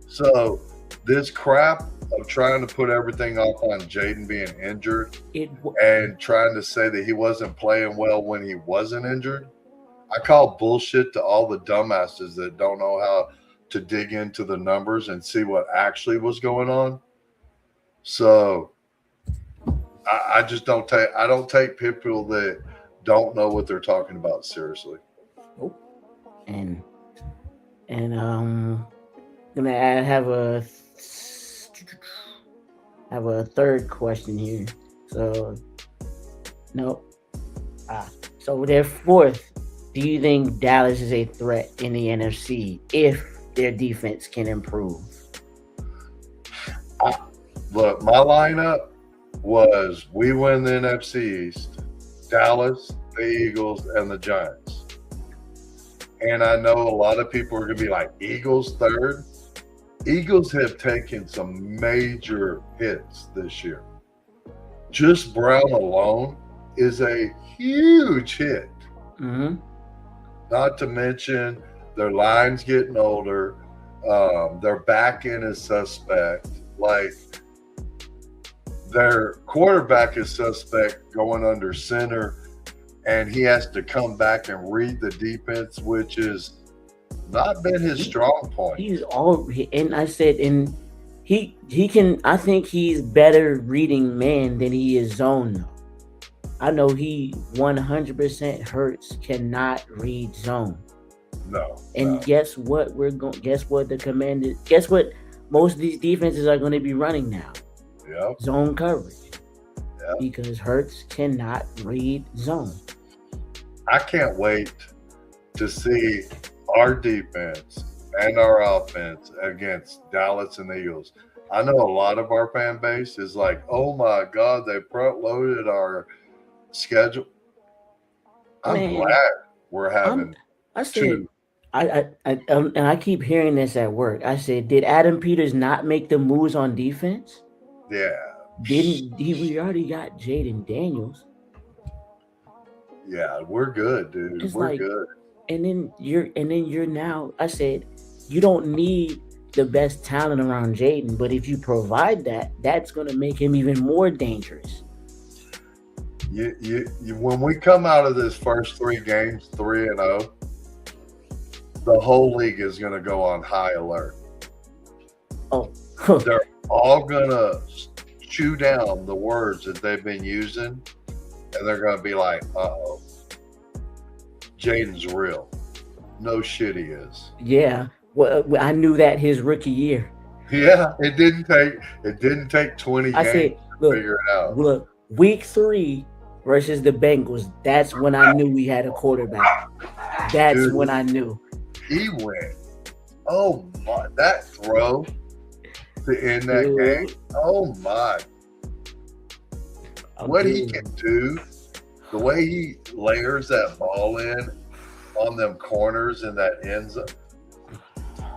So this crap of trying to put everything off on Jaden being injured and trying to say that he wasn't playing well when he wasn't injured, I call bullshit to all the dumbasses that don't know how to dig into the numbers and see what actually was going on. So I just don't take people that don't know what they're talking about seriously. And gonna have a third question here. So so their fourth. Do you think Dallas is a threat in the NFC if their defense can improve? Look, my lineup was we win the NFC East, Dallas, the Eagles, and the Giants. And I know a lot of people are going to be like, Eagles third. Eagles have taken some major hits this year. Just Brown alone is a huge hit. Mm-hmm. Not to mention their line's getting older. Their back end is suspect. Like, their quarterback is suspect going under center, and he has to come back and read the defense, which is not been his strong point. He can. I think he's better reading man than he is zone though. I know he 100% Hurts cannot read zone. No. And guess what? Guess what most of these defenses are going to be running now? Yep. Zone coverage. Yep. Because Hurts cannot read zone. I can't wait to see our defense and our offense against Dallas and the Eagles. I know a lot of our fan base is like, oh my God, they front loaded our schedule. I'm glad we're having two. And I keep hearing this at work. I said, did Adam Peters not make the moves on defense? Yeah. Didn't he? We already got Jaden Daniels. Yeah, we're good, dude. We're good. And then you're now. I said, you don't need the best talent around Jaden, but if you provide that, that's going to make him even more dangerous. You when we come out of this first 3 games 3-0, the whole league is going to go on high alert. Oh, they're all going to chew down the words that they've been using, and they're going to be like, "Uh-oh, Jaden's real." No shit, he is. Yeah, well, I knew that his rookie year. Yeah, it didn't take 20 games to figure it out. Look, week 3 versus the Bengals. That's when I knew we had a quarterback. That's when I knew. He went. Oh my! That throw to end that game. Oh my! What he can do, the way he layers that ball in on them corners in that end zone,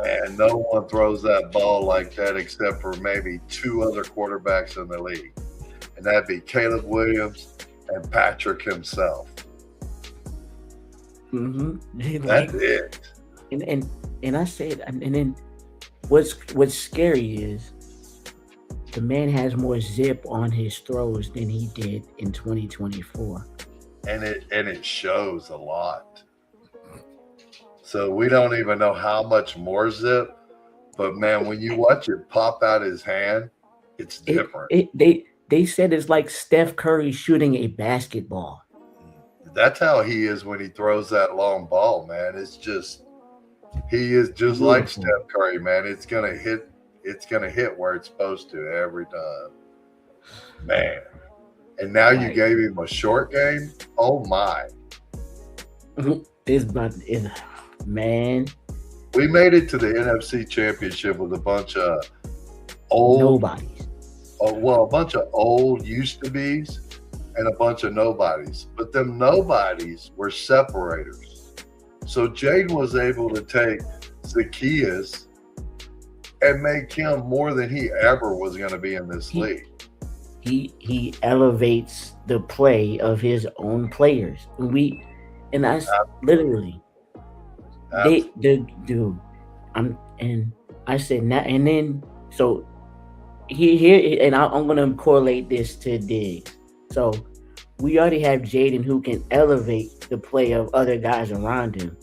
and no one throws that ball like that except for maybe 2 other quarterbacks in the league, and that'd be Caleb Williams and Patrick himself. Mm-hmm. That's it. And I said, and then what's scary is the man has more zip on his throws than he did in 2024. And it shows a lot. So we don't even know how much more zip, but man, when you watch it pop out his hand, it's different. They said it's like Steph Curry shooting a basketball. That's how he is when he throws that long ball, man. He is just like Steph Curry, man. It's gonna hit where it's supposed to every time. Man. And now you gave him a short game? Oh my. Man. We made it to the NFC Championship with a bunch of old nobodies. A bunch of old used to be's, and a bunch of nobodies. But them nobodies were separators. So Jaden was able to take Zacchaeus and make him more than he ever was going to be in this league. He elevates the play of his own players. Literally, dude. I said now, and then so I'm gonna correlate this to Diggs. So we already have Jaden who can elevate the play of other guys around him,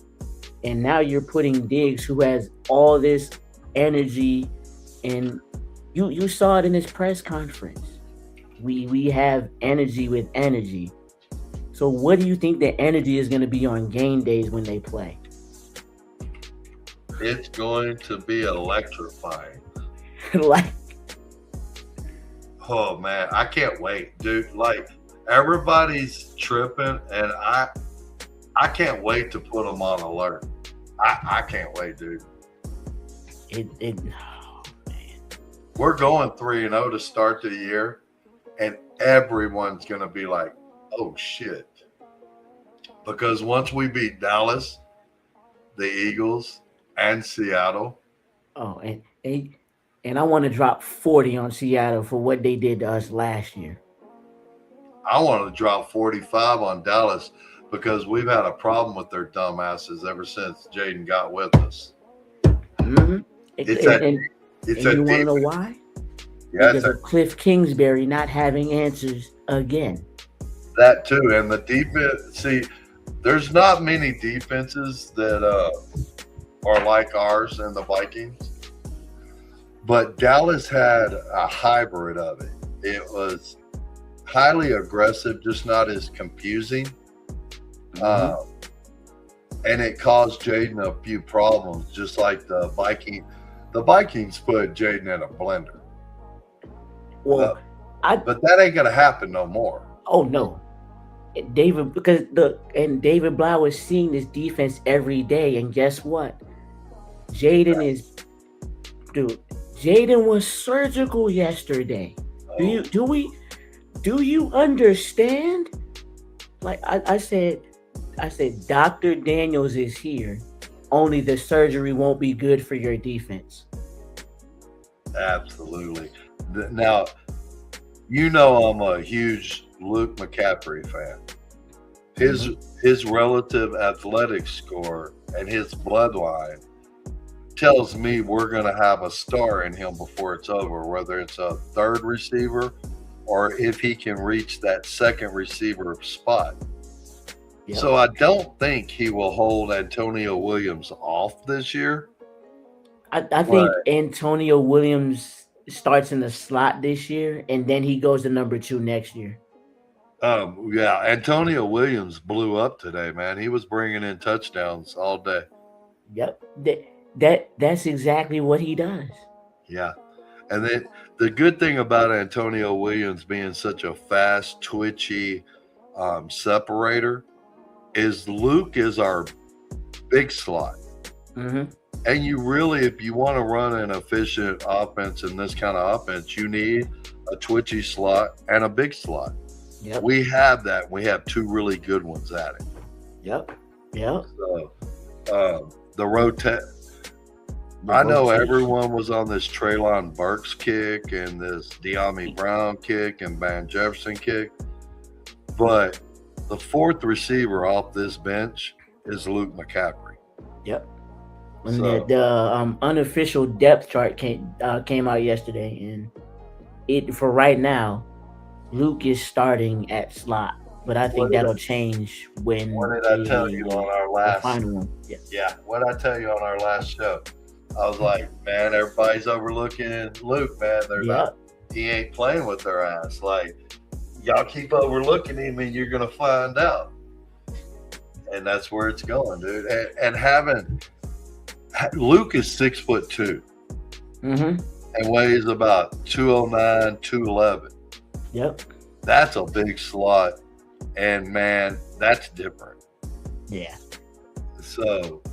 and now you're putting Diggs who has all this energy, and you saw it in his press conference. We have energy with energy. So what do you think the energy is going to be on game days when they play? It's going to be electrifying. Like, oh man, I can't wait, dude. Like, everybody's tripping, and I can't wait to put them on alert. I can't wait, dude. Oh, man. We're going 3-0 to start the year, and everyone's going to be like, oh shit. Because once we beat Dallas, the Eagles, and Seattle. Oh, and I want to drop 40 on Seattle for what they did to us last year. I want to drop 45 on Dallas because we've had a problem with their dumbasses ever since Jaden got with us. Mm-hmm. And you want to know why? Yeah, because of Cliff Kingsbury not having answers again. That too, and the defense. See, there's not many defenses that are like ours and the Vikings, but Dallas had a hybrid of it. It was highly aggressive, just not as confusing. Mm-hmm. And it caused Jaden a few problems, just like the Vikings. The Vikings put Jaden in a blender. Well, but that ain't gonna happen no more. Oh no, David David Blau is seeing this defense every day, and guess what? Jaden was surgical yesterday. Oh. Do you understand? Like I said, Dr. Daniels is here. Only the surgery won't be good for your defense. Absolutely. Now, I'm a huge Luke McCaffrey fan. His relative athletic score and his bloodline tells me we're going to have a star in him before it's over, whether it's a third receiver or if he can reach that second receiver spot. Yep. So I don't think he will hold Antonio Williams off this year. I think Antonio Williams starts in the slot this year, and then he goes to number 2 next year. Yeah, Antonio Williams blew up today, man. He was bringing in touchdowns all day. Yep, that's exactly what he does. Yeah, and then the good thing about Antonio Williams being such a fast, twitchy separator is Luke is our big slot. Mm-hmm. And you really, if you want to run an efficient offense in this kind of offense, you need a twitchy slot and a big slot. Yep. We have that. We have 2 really good ones at it. Yep. So I know everyone was on this Treylon Burks kick and this De'Ami Brown kick and Van Jefferson kick, but the 4th receiver off this bench is Luke McCaffrey. Yep. And the unofficial depth chart came out yesterday, and for right now, Luke is starting at slot, but I think that'll change when. What did I tell you on our last? Final one. Yeah. What did I tell you on our last show? I was like, man, everybody's overlooking Luke, man. They're not. He ain't playing with their ass. Like, y'all keep overlooking him, and you're gonna find out. And that's where it's going, dude. And having Luke is 6'2", and weighs about 209, 211. Yep, that's a big slot, and man, that's different. Yeah. So,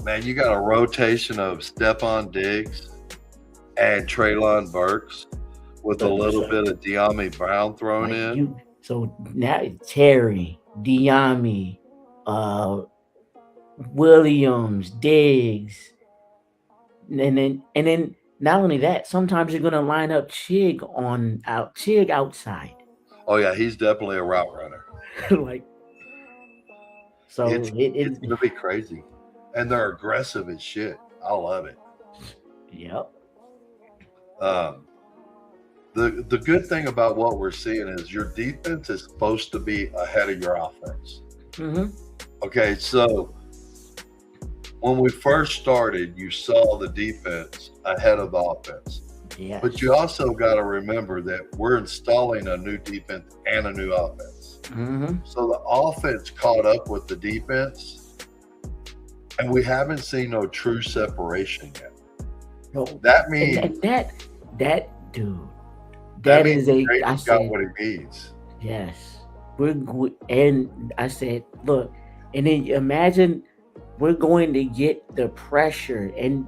man, you got a rotation of Stephon Diggs and Treylon Burks with a little bit of De'Ami Brown thrown in. So now Terry, Diami, Williams, Diggs, and then not only that, sometimes you're gonna line up Chig outside. Oh yeah, he's definitely a route runner. Like so It's gonna be crazy, and they're aggressive as shit. I love it. Yep. The good thing about what we're seeing is your defense is supposed to be ahead of your offense. Mm-hmm. Okay, so when we first started, you saw the defense ahead of the offense. Yeah. But you also got to remember that we're installing a new defense and a new offense. Mm-hmm. So the offense caught up with the defense, and we haven't seen no true separation yet. No, That means that dude. that That means is a. Drake I has got said what he needs. yes. And I said, look, and then imagine we're going to get the pressure, and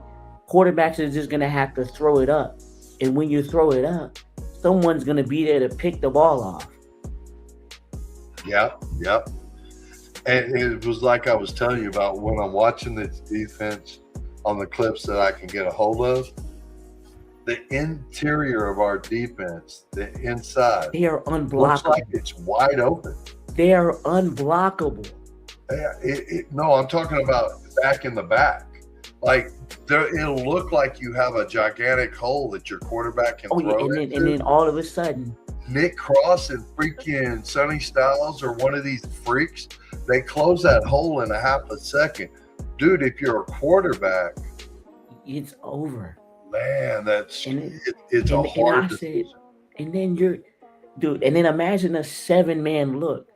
quarterbacks are just gonna have to throw it up. And when you throw it up, someone's gonna be there to pick the ball off. Yep. And it was like I was telling you about when I'm watching this defense on the clips that I can get a hold of. The interior of our defense, the inside, They are looks unblockable. like it's wide open. They are unblockable. No, I'm talking about back in the back. Like it'll look like you have a gigantic hole that your quarterback can Oh yeah, throw into. and then all of a sudden, Nick Cross and freaking Sonny Styles or one of these freaks, they close that hole in a half a second. Dude, if you're a quarterback, it's over. man, it's And a I hard said, decision. and then dude, and then imagine a 7-man look.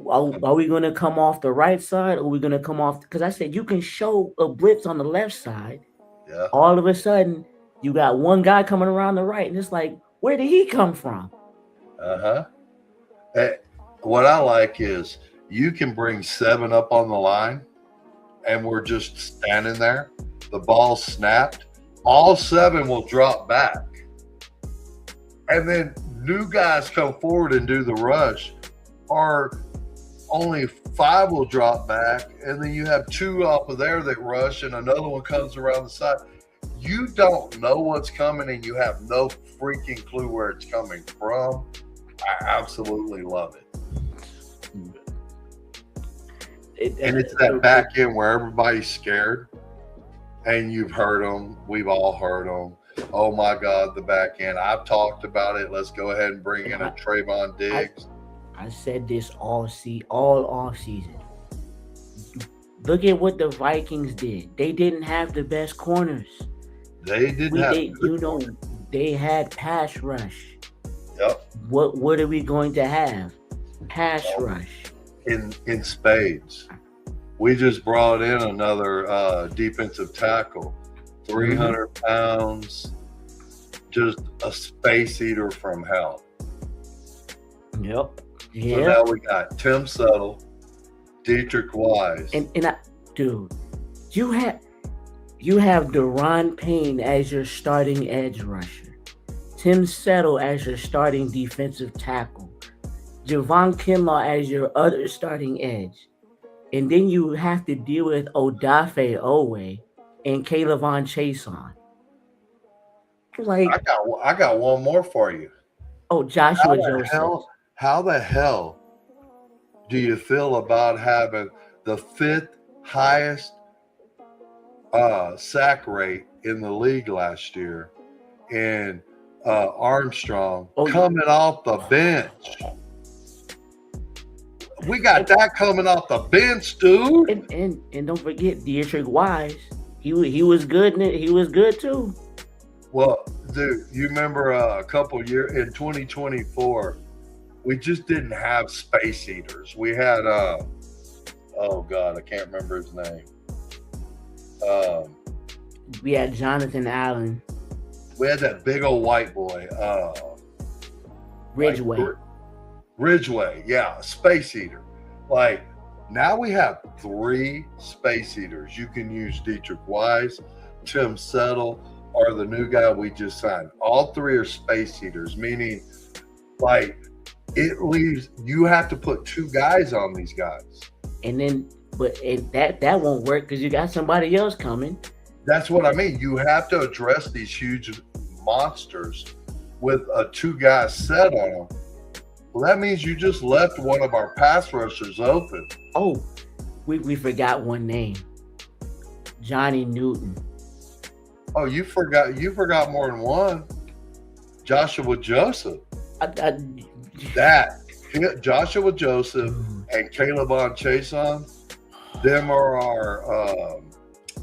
Are we going to come off the right side, or are we going to come off? Because I said you can show a blitz on the left side. Yeah. All of a sudden, you got one guy coming around the right, and it's like, where did he come from? What I like is you can bring 7 up on the line, and we're just standing there. The ball snapped. All 7 will drop back. And then new guys come forward and do the rush, or only 5 will drop back, and then you have 2 off of there that rush, and another one comes around the side. You don't know what's coming, and you have no freaking clue where it's coming from. I absolutely love it. And it's that back end where everybody's scared, and you've heard them. We've all heard them. Oh my God, the back end. I've talked about it. Let's go ahead and bring in a Trayvon Diggs. I said this all off season. Look at what the Vikings did. They didn't have the best corners. They didn't have. They had pass rush. Yep. What are we going to have? Pass rush. In spades. We just brought in another defensive tackle, 300 pounds, just a space eater from hell. Yep. So now we got Tim Settle, Dietrich Wise. Dude, you have Deron Payne as your starting edge rusher, Tim Settle as your starting defensive tackle, Javon Kinlaw as your other starting edge, and then you have to deal with Odafe Owe and Kaylavon Chason. Like, I got one more for you. Oh, Joshua Joseph. How the hell do you feel about having the 5th highest sack rate in the league last year, and Armstrong coming off the bench? We got that coming off the bench, dude. And don't forget Dietrich Wise. He was good in it. He was good too. Well, dude, you remember a couple years in 2024, we just didn't have space eaters. We had oh God, I can't remember his name. We had Jonathan Allen. We had that big old white boy. Ridgeway. Ridgeway, yeah, space eater. Like, now we have 3 space eaters. You can use Dietrich Wise, Tim Settle, or the new guy we just signed. All 3 are space eaters, meaning, like, it leaves you have to put 2 guys on these guys. And then, that won't work because you got somebody else coming. That's what I mean. You have to address these huge monsters with a 2-guy set on them. Well, that means you just left one of our pass rushers open. Oh, we forgot one name. Johnny Newton. Oh, you forgot more than one. Joshua Joseph. Joshua Joseph and Caleb on Chason, them are our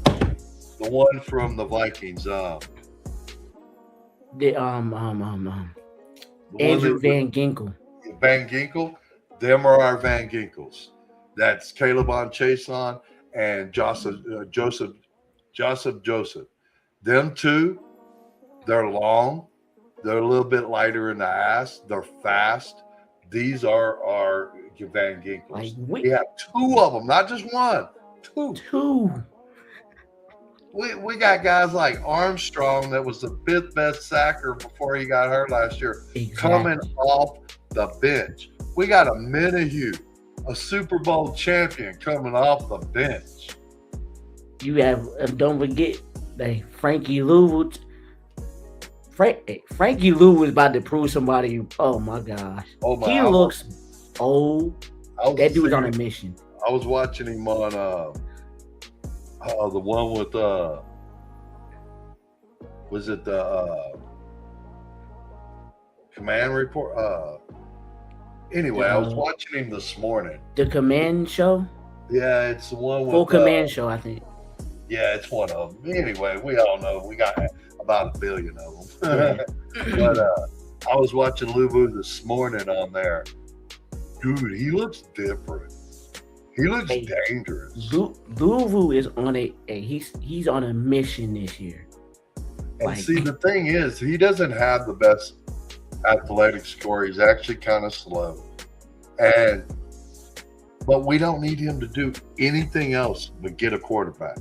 the one from the Vikings. Andrew Van Ginkel. Van Ginkel, them are our Van Ginkels. That's Caleb on Chason and Joseph. Them 2, they're long. They're a little bit lighter in the ass. They're fast. These are our Van Ginkels. We have 2 of them, not just one. 2. We got guys like Armstrong, that was the 5th best sacker before he got hurt last year, coming off the bench. We got a Minihue, a Super Bowl champion, coming off the bench. You have, don't forget, Frankie Lou. Frankie Lou was about to prove somebody. Oh my gosh. He looks old. That dude's on a mission. I was watching him on the one with was it the Command Report? Anyway, I was watching him this morning. The Command Show? Yeah, it's the one with Full Command Show, I think. Yeah, it's one of them. Anyway, we all know we got about 1 billion of them. But I was watching Luvu this morning on there. Dude, he looks different. He looks dangerous. Luvu is on he's on a mission this year. And see, the thing is, he doesn't have the best athletic score. He's actually kind of slow. But we don't need him to do anything else but get a quarterback.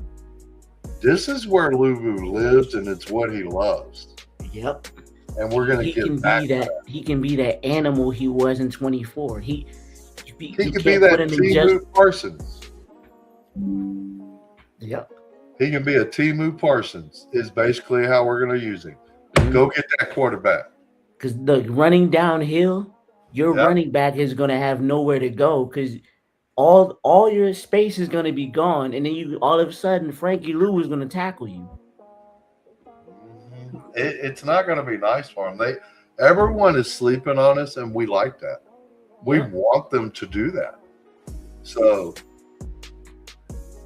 This is where Luvu lives, and it's what he loves. Yep. And we're going to get back to that. He can be that animal he was in 24. He could be that Timu Parsons. Yep. He can be a Timu Parsons is basically how we're going to use him. Go get that quarterback. Because the running downhill, your running back is going to have nowhere to go because all your space is going to be gone, and then you all of a sudden Frankie Lou is going to tackle you. It's not going to be nice for him. Everyone is sleeping on us, and we like that. We want them to do that. So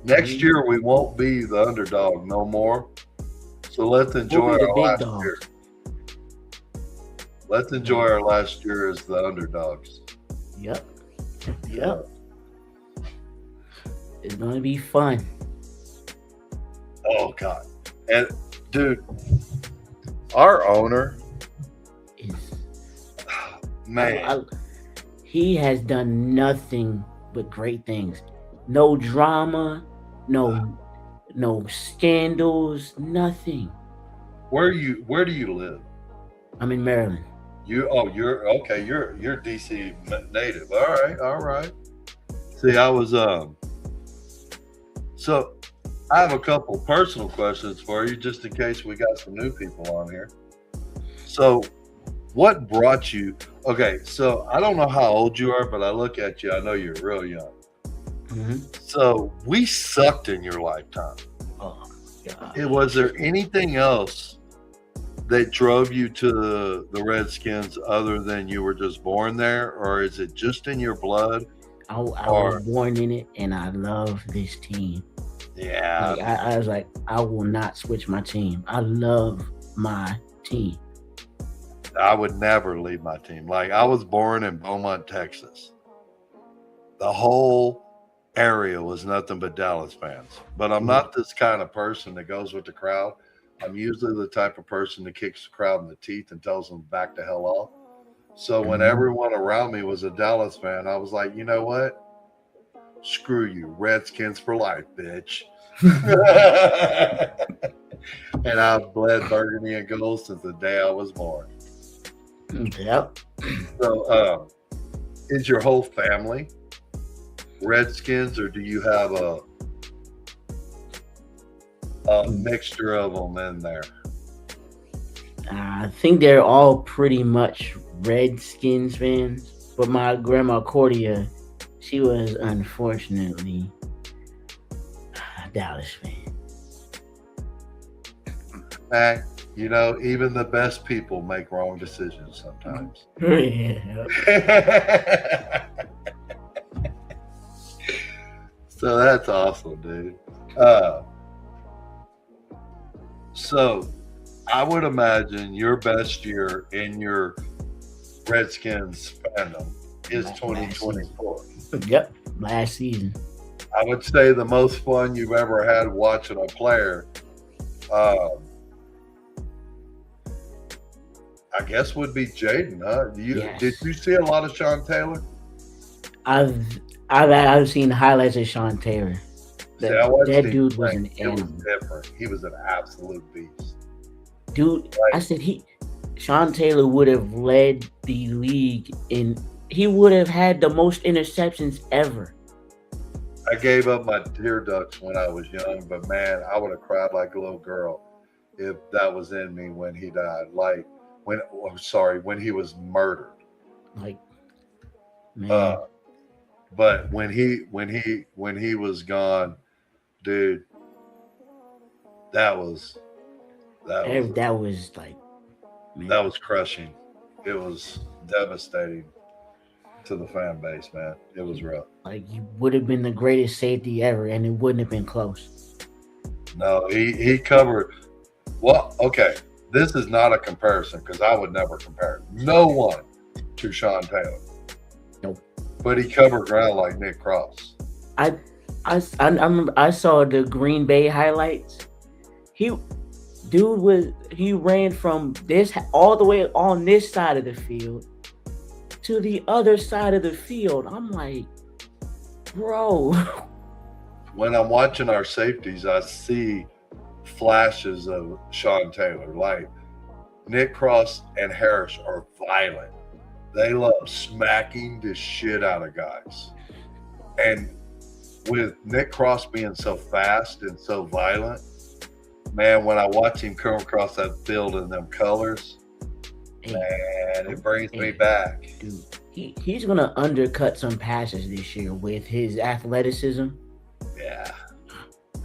next year we won't be the underdog no more. So let's enjoy our last year. Let's enjoy our last year as the underdogs. Yep. It's going to be fun. Oh, God. And, dude, our owner is, man. He has done nothing but great things. No drama, no scandals, nothing. Where do you live? I'm in Maryland. You're okay. You're DC native. All right. See, I was So I have a couple personal questions for you, just in case we got some new people on here. So what brought you? Okay, so I don't know how old you are, but I look at you, I know you're real young. Mm-hmm. So we sucked in your lifetime. Oh, God. Was there anything else that drove you to the Redskins other than you were just born there, or is it just in your blood? I was born in it, and I love this team. Yeah. I was like, I will not switch my team. I love my team. I would never leave my team. Like, I was born in Beaumont, Texas. The whole area was nothing but Dallas fans. But I'm not this kind of person that goes with the crowd. I'm usually the type of person that kicks the crowd in the teeth and tells them back the hell off. So when everyone around me was a Dallas fan, I was like, you know what? Screw you. Redskins for life, bitch. And I've bled burgundy and gold since the day I was born. Yep. So Is your whole family Redskins, or do you have a mixture of them in there? I think they're all pretty much Redskins fans, but my grandma Cordia, she was unfortunately a Dallas fan. Man, you know, even the best people make wrong decisions sometimes. Yeah. So that's awesome, dude. So I would imagine your best year in your Redskins fandom is 2024. Yep, last season. I would say the most fun you've ever had watching a player, I guess, would be Jaden, huh? Yes. Did you see a lot of Sean Taylor? I've seen highlights of Sean Taylor. That dude was an animal. It was different. He was an absolute beast. Dude, I said Sean Taylor would have led the league he would have had the most interceptions ever. I gave up my tear ducts when I was young, but man, I would have cried like a little girl if that was in me when he died. Like when he was murdered. Like, man. But when he was gone, dude, that was like, man. That was crushing. It was devastating to the fan base, man. It was rough. Like, he would have been the greatest safety ever, and it wouldn't have been close. No, he covered. Well, okay, this is not a comparison because I would never compare no one to Sean Taylor. Nope. But he covered ground like Nick Cross. I remember I saw the Green Bay highlights. He ran from this all the way on this side of the field to the other side of the field. I'm like, bro. When I'm watching our safeties, I see flashes of Sean Taylor. Like Nick Cross and Harris are violent. They love smacking the shit out of guys. And with Nick Cross being so fast and so violent, man, when I watch him come across that field in them colors, man, it brings me back. Dude, he's going to undercut some passes this year with his athleticism. Yeah,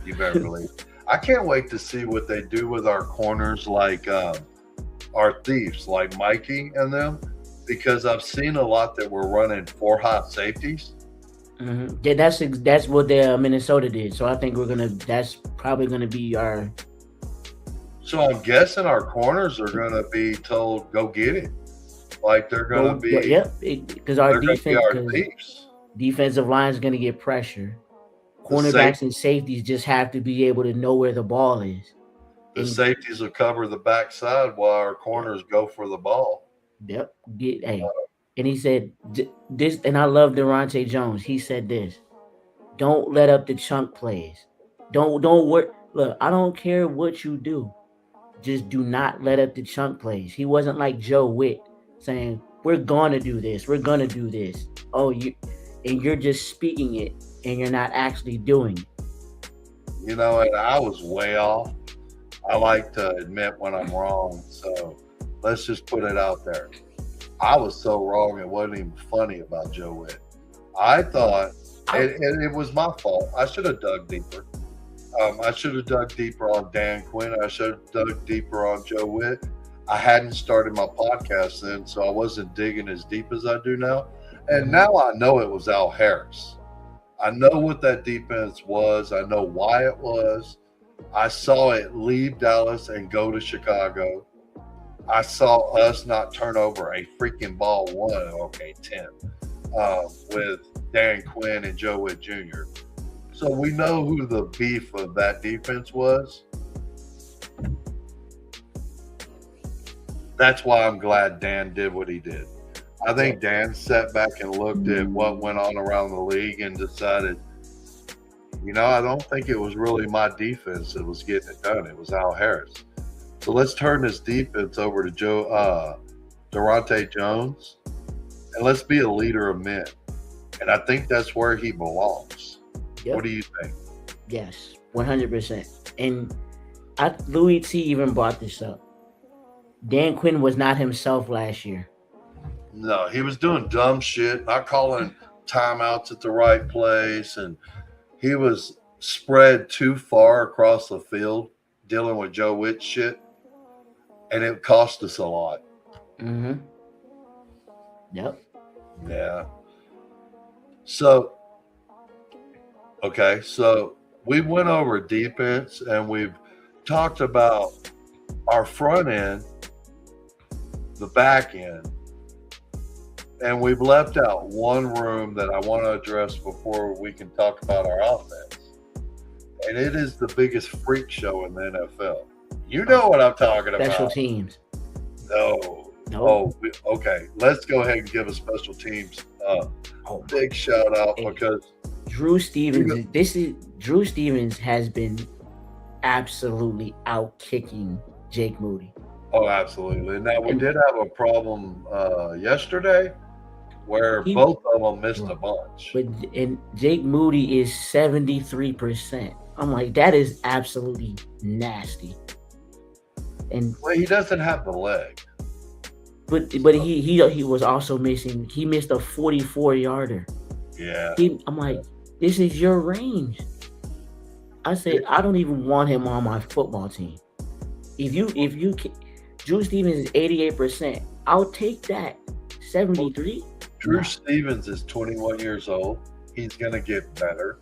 you better believe it. I can't wait to see what they do with our corners, like our thieves, like Mikey and them, because I've seen a lot that were running 4 hot safeties. Mm-hmm. Yeah, that's what Minnesota did. So I think that's probably gonna be our. So I'm guessing our corners are gonna be told go get it, like they're gonna be. Because our defensive line is gonna get pressure. Cornerbacks and safeties just have to be able to know where the ball is. The safeties will cover the backside while our corners go for the ball. Yep. And he said this, and I love Durante Jones. He said this: "Don't let up the chunk plays. Don't work. Look, I don't care what you do. Just do not let up the chunk plays." He wasn't like Joe Witt saying, "We're gonna do this. We're gonna do this." You're just speaking it, and you're not actually doing it. You know, and I was way off. I like to admit when I'm wrong, so let's just put it out there. I was so wrong, it wasn't even funny about Joe Witt. I thought, and it was my fault, I should have dug deeper. I should have dug deeper on Dan Quinn. I should have dug deeper on Joe Witt. I hadn't started my podcast then, so I wasn't digging as deep as I do now. And now I know it was Al Harris. I know what that defense was. I know why it was. I saw it leave Dallas and go to Chicago. I saw us not turn over a freaking ball 10, with Dan Quinn and Joe Witt Jr. So we know who the beef of that defense was. That's why I'm glad Dan did what he did. I think Dan sat back and looked at what went on around the league and decided, I don't think it was really my defense that was getting it done. It was Al Harris. So let's turn this defense over to Durante Jones. and let's be a leader of men. And I think that's where he belongs. Yep. What do you think? Yes, 100%. And Louis T even brought this up. Dan Quinn was not himself last year. No, he was doing dumb shit, not calling timeouts at the right place, and he was spread too far across the field dealing with Joe Witt shit, and it cost us a lot. Mm-hmm. Yep. Yeah. So we went over defense, and we've talked about our front end, the back end, and we've left out one room that I want to address before we can talk about our offense. And it is the biggest freak show in the NFL. You know what I'm talking about. Special teams. No. No. Okay. Let's go ahead and give a special teams big shout out because Drew Stevens. Drew Stevens has been absolutely out kicking Jake Moody. Oh, absolutely. Now we did have a problem yesterday where both of them missed a bunch. And Jake Moody is 73%. I'm like, that is absolutely nasty. And well, he doesn't have the leg. But he was also missing. He missed a 44-yarder. Yeah. I'm like, this is your range. I said, I don't even want him on my football team. If you Drew Stevens is 88%, I'll take that. 73. Drew Stevens is 21 years old. He's gonna get better.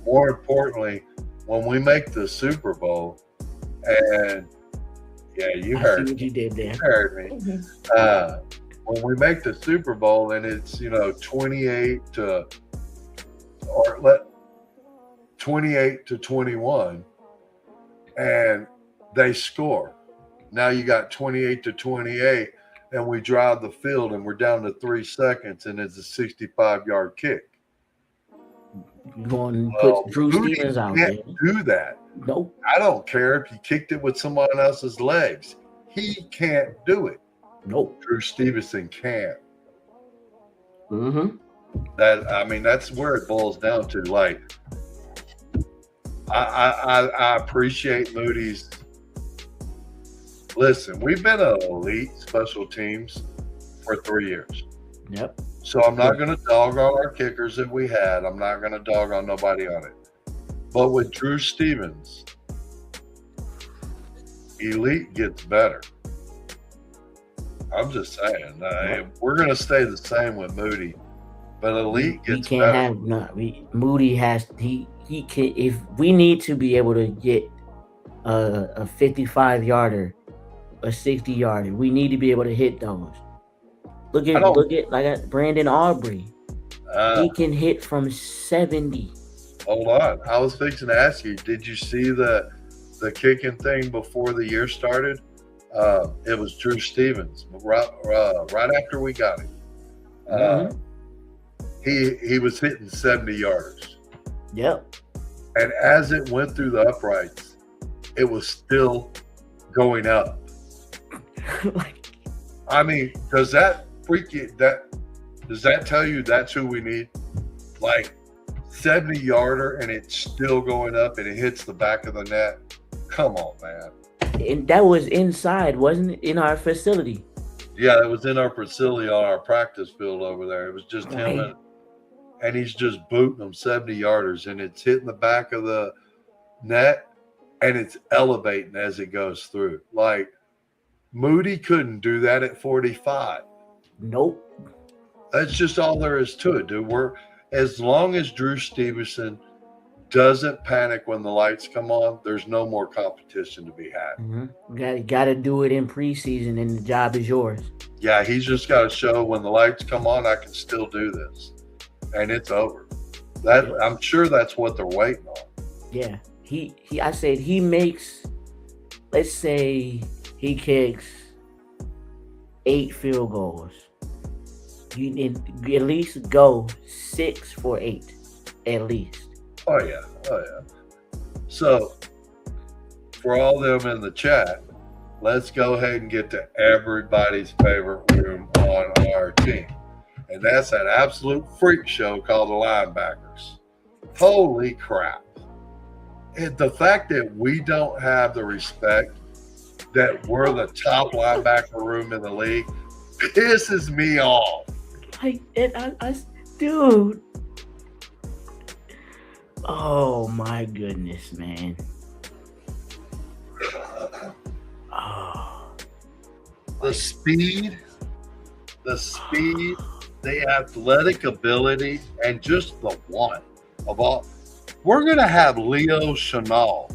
More importantly, when we make the Super Bowl, and yeah, you heard what you did there. You heard me. When we make the Super Bowl and it's 28 to 21, and they score. Now you got 28 to 28, and we drive the field, and we're down to 3 seconds, and it's a 65-yard kick. You going to put Drew Stevens out there? Do that. Nope. I don't care if he kicked it with someone else's legs. He can't do it. Nope. Drew Stevenson can. Mm-hmm. That's where it boils down to. Like, I appreciate Moody's. Listen, we've been an elite special teams for 3 years. Yep. So I'm not going to dog on our kickers that we had. I'm not going to dog on nobody on it. But with Drew Stevens, elite gets better. I'm just saying. We're going to stay the same with Moody, but elite gets better. Moody has he can, if we need to be able to get a 55-yarder, a 60-yarder, we need to be able to hit those. Look at Brandon Aubrey. He can hit from 70. Hold on. I was fixing to ask you, did you see the kicking thing before the year started? It was Drew Stevens. Right after we got him. He was hitting 70 yarders. Yep. And as it went through the uprights, it was still going up. I mean, does that tell you that's who we need? Like 70-yarder and it's still going up and it hits the back of the net. Come on, man. And that was inside, wasn't it? In our facility. Yeah, it was in our facility on our practice field over there. It was just him and he's just booting them 70-yarders and it's hitting the back of the net and it's elevating as it goes through. Like Moody couldn't do that at 45. Nope. That's just all there is to it, dude. As long as Drew Stevenson doesn't panic when the lights come on, there's no more competition to be had. Mm-hmm. You got to do it in preseason, and the job is yours. Yeah, he's just got to show when the lights come on, I can still do this, and it's over. I'm sure that's what they're waiting on. Yeah, I said he makes. Let's say he kicks 8 field goals. You need at least go 6 for 8, at least. Oh yeah. So for all them in the chat, let's go ahead and get to everybody's favorite room on our team. And that's an absolute freak show called the linebackers. Holy crap. And the fact that we don't have the respect that we're the top linebacker room in the league pisses me off. Like, dude. Oh my goodness, man. Oh. The speed, the athletic ability, and just the one of all. We're going to have Leo Chenal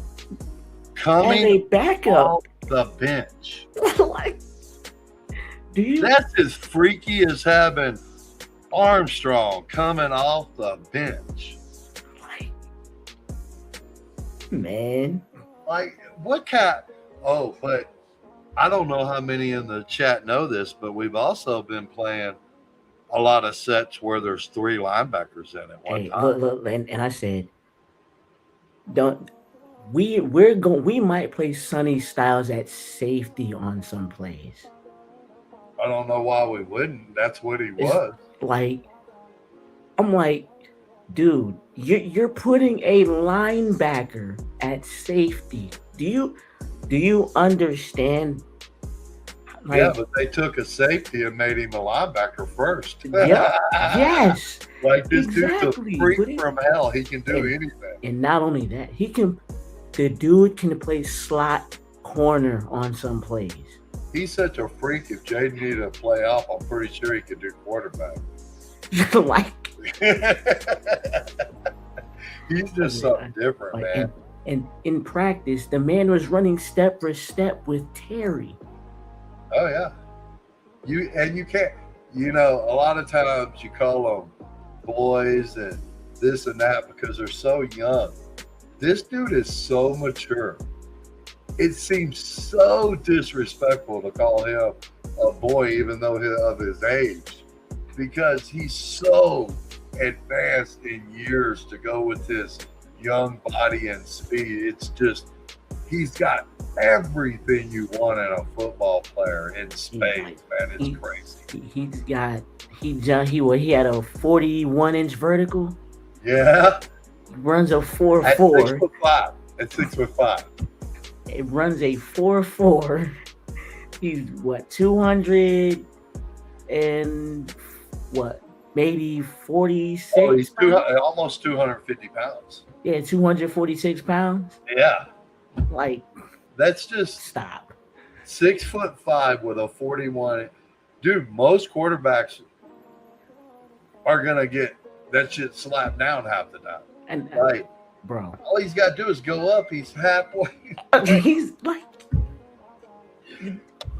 coming back up the bench. Like, do you? That's as freaky as having Armstrong coming off the bench. Like, man. Like, what kind? Oh, but I don't know how many in the chat know this, but we've also been playing a lot of sets where there's 3 linebackers in it one time. Look, and I said, we might play Sonny Styles at safety on some plays. I don't know why we wouldn't. That's what he was. Like, I'm like, dude, you're putting a linebacker at safety. Do you understand? Like, yeah, but they took a safety and made him a linebacker first. Yeah, yes. Like, this exactly. dude's a freak from hell. He can do anything. And not only that, the dude can play slot corner on some plays. He's such a freak. If Jaden needed to play off, I'm pretty sure he could do quarterback. Like, he's just something different, like, man. And in practice, the man was running step for step with Terry. Oh yeah, you can't. You know, a lot of times you call them boys and this and that because they're so young. This dude is so mature. It seems so disrespectful to call him a boy, even though of his age, because he's so advanced in years to go with his young body and speed. It's just, he's got everything you want in a football player in spades, man. It's crazy. He had a 41-inch vertical. Yeah. He runs a 4.4. At 6'5". It runs a 4.4. He's 200 and maybe 46. Oh, he's almost 250 pounds. Yeah, 246 pounds. Yeah. Like, that's just stop. 6'5" with a 41. Dude, most quarterbacks are gonna get that shit slapped down half the time. And right, bro. All he's got to do is go up. He's halfway. He's like,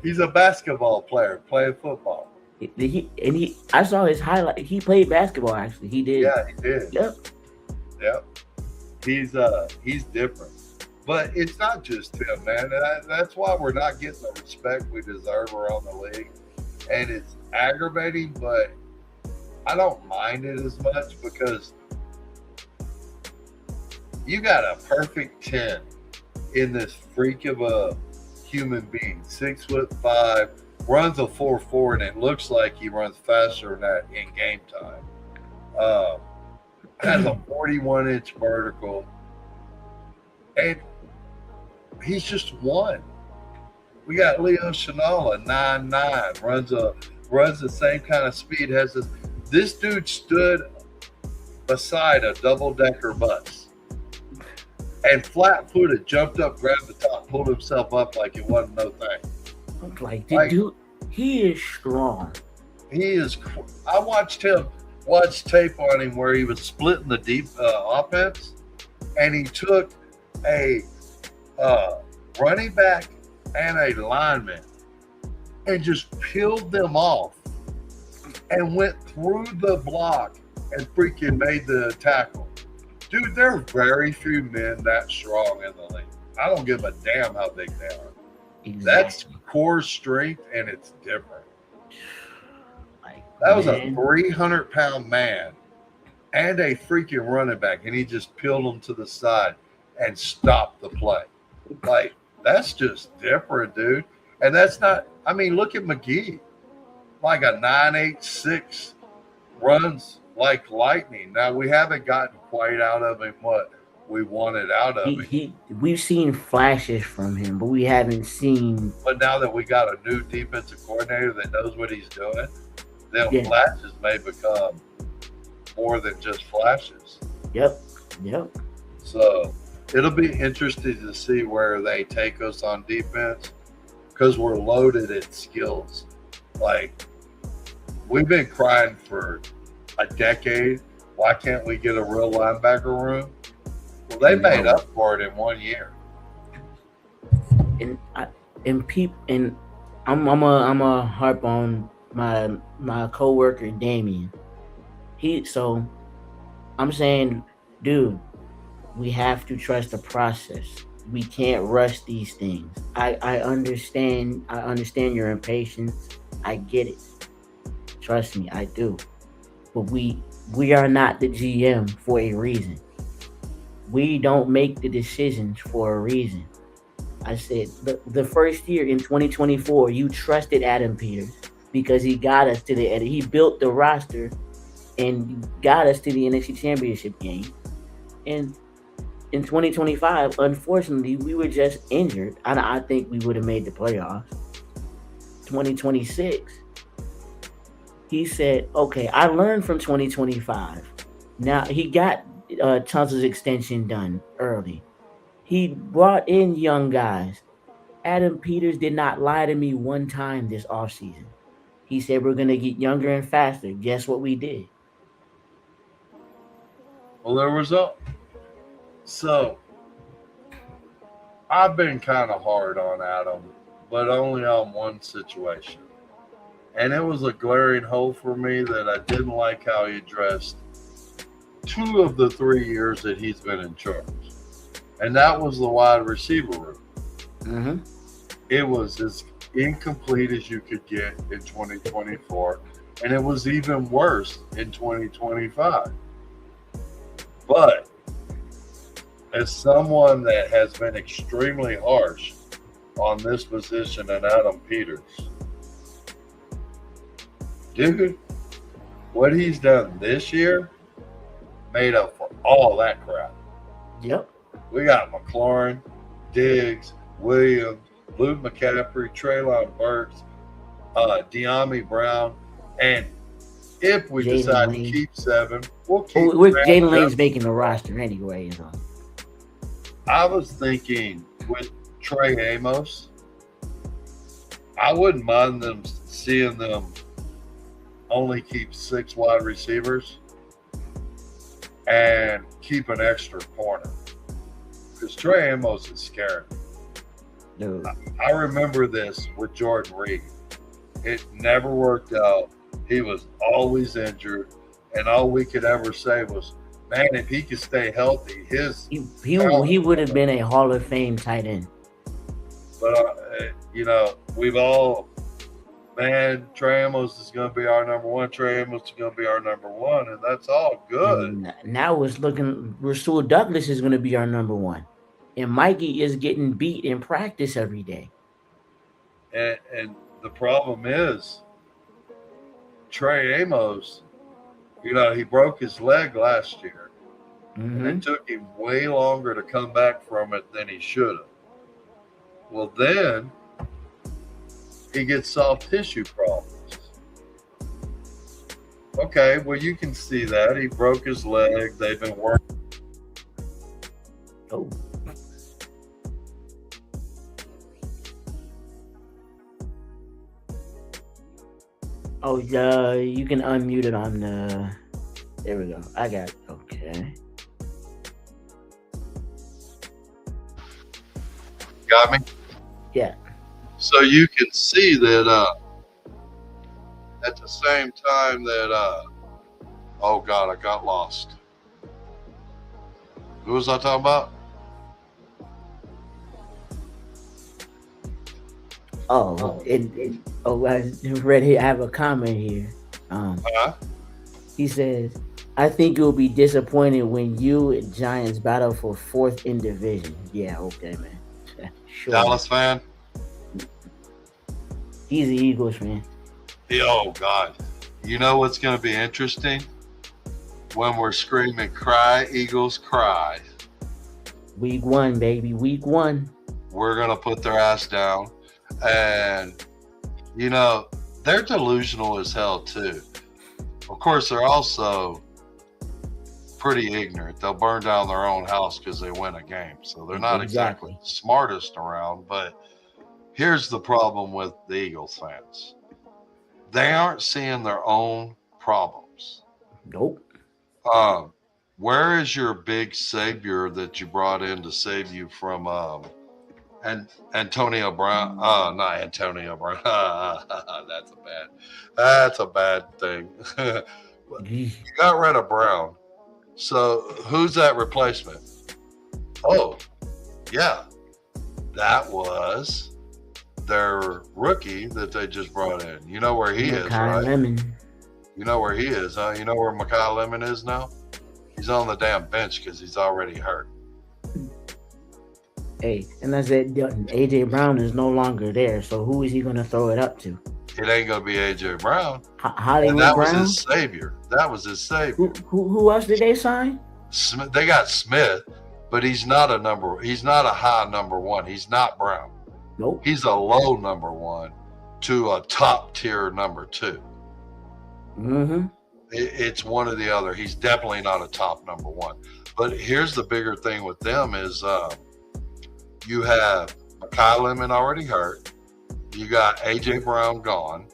he's a basketball player playing football. I saw his highlight. He played basketball, actually. He did. Yeah, he did. Yep. He's different. But it's not just him, man. That's why we're not getting the respect we deserve around the league. And it's aggravating, but I don't mind it as much because you got a perfect 10 in this freak of a human being, 6'5", runs a 4.4, and it looks like he runs faster than that in game time. Has a 41-inch vertical, and he's just one. We got Leo Chenal, 9'9", runs the same kind of speed. This dude stood beside a double-decker bus and flat-footed, jumped up, grabbed the top, pulled himself up like it wasn't no thing. Like, dude, he is strong. He is. I watched tape on him where he was splitting the deep offense, and he took a running back and a lineman and just peeled them off and went through the block and freaking made the tackle. Dude, there are very few men that strong in the league. I don't give a damn how big they are. Exactly. That's core strength, and it's different. That was a 300-pound man and a freaking running back, and he just peeled him to the side and stopped the play. Like, that's just different, dude. And that's not – I mean, look at McGee. Like a 9'8", 6", runs like lightning. Now, we haven't gotten quite out of him what we wanted out of him. We've seen flashes from him, but we haven't seen. But now that we got a new defensive coordinator that knows what he's doing, then flashes may become more than just flashes. Yep. So it'll be interesting to see where they take us on defense because we're loaded at skills. Like, we've been crying for a decade. Why can't we get a real linebacker room? Well, they made up for it in 1 year. And I'm a harp on my coworker Damien. I'm saying, dude, we have to trust the process. We can't rush these things. I understand your impatience. I get it. Trust me, I do. But we are not the GM for a reason. We don't make the decisions for a reason. I said the first year in 2024, you trusted Adam Peters because he got us to he built the roster and got us to the NFC Championship game. And in 2025, unfortunately, we were just injured. I think we would have made the playoffs. 2026, he said, okay, I learned from 2025. Now, he got Tunsil's extension done early. He brought in young guys. Adam Peters did not lie to me one time this offseason. He said we're going to get younger and faster. Guess what we did? Well, there was So, I've been kind of hard on Adam, but only on one situation. And it was a glaring hole for me that I didn't like how he addressed 2 of the 3 years that he's been in charge. And that was the wide receiver room. Mm-hmm. It was as incomplete as you could get in 2024. And it was even worse in 2025. But as someone that has been extremely harsh on this position and Adam Peters, dude, what he's done this year made up for all that crap. Yep. We got McLaurin, Diggs, Williams, Luke McCaffrey, Treylon Burks, De'Ami Brown, and if we decide to keep 7, we'll keep. Jalen Lane's making the roster anyway. I was thinking with Trey Amos, I wouldn't mind them seeing them only keep 6 wide receivers and keep an extra corner. Because Trey Amos is scary. No. I remember this with Jordan Reed. It never worked out. He was always injured. And all we could ever say was, man, if he could stay healthy, he would have been a Hall of Fame tight end. But, we've all, man, Trey Amos is going to be our number 1. Trey Amos is going to be our number 1, and that's all good. And now it's looking, Rasul Douglas is going to be our number 1. And Mikey is getting beat in practice every day. And the problem is, Trey Amos, he broke his leg last year. Mm-hmm. And it took him way longer to come back from it than he should have. Well, then he gets soft tissue problems. Okay, well, you can see that. He broke his leg. They've been working. Oh. Oh, you can unmute it on the. There we go. I got it. Okay. Got me? Yeah. So you can see that at the same time that, oh God, I got lost. Who was I talking about? I read here. I have a comment here. He says, I think you'll be disappointed when you and Giants battle for 4th in division. Yeah, okay, man. Sure. Dallas fan? He's an Eagles fan. Oh, God. You know what's going to be interesting? When we're screaming, cry, Eagles, cry. Week 1, baby. Week 1. We're going to put their ass down. And, you know, they're delusional as hell, too. Of course, they're also pretty ignorant. They'll burn down their own house because they win a game. So they're not exactly smartest around. But here's the problem with the Eagles fans. They aren't seeing their own problems. Nope. Where is your big savior that you brought in to save you from Antonio Brown? Not Antonio Brown. That's a bad thing. You got rid of Brown. So who's that replacement? Oh, yeah. That was their rookie that they just brought in. You know where he is, right? Lemon. You know where he is, huh? You know where Mekhi Lemon is now? He's on the damn bench because he's already hurt. Hey, and I said A.J. Brown is no longer there, so who is he going to throw it up to? It ain't going to be A.J. Brown. Hollywood Brown? Was his savior. That was his savior. Who else did they sign? Smith. They got Smith, but he's not a high number one. He's not Brown. Nope. He's a low number one to a top tier number two. Mm-hmm. It's one or the other. He's definitely not a top number one. But here's the bigger thing with them is you have Mekhi Lemon already hurt. You got A.J. Brown gone.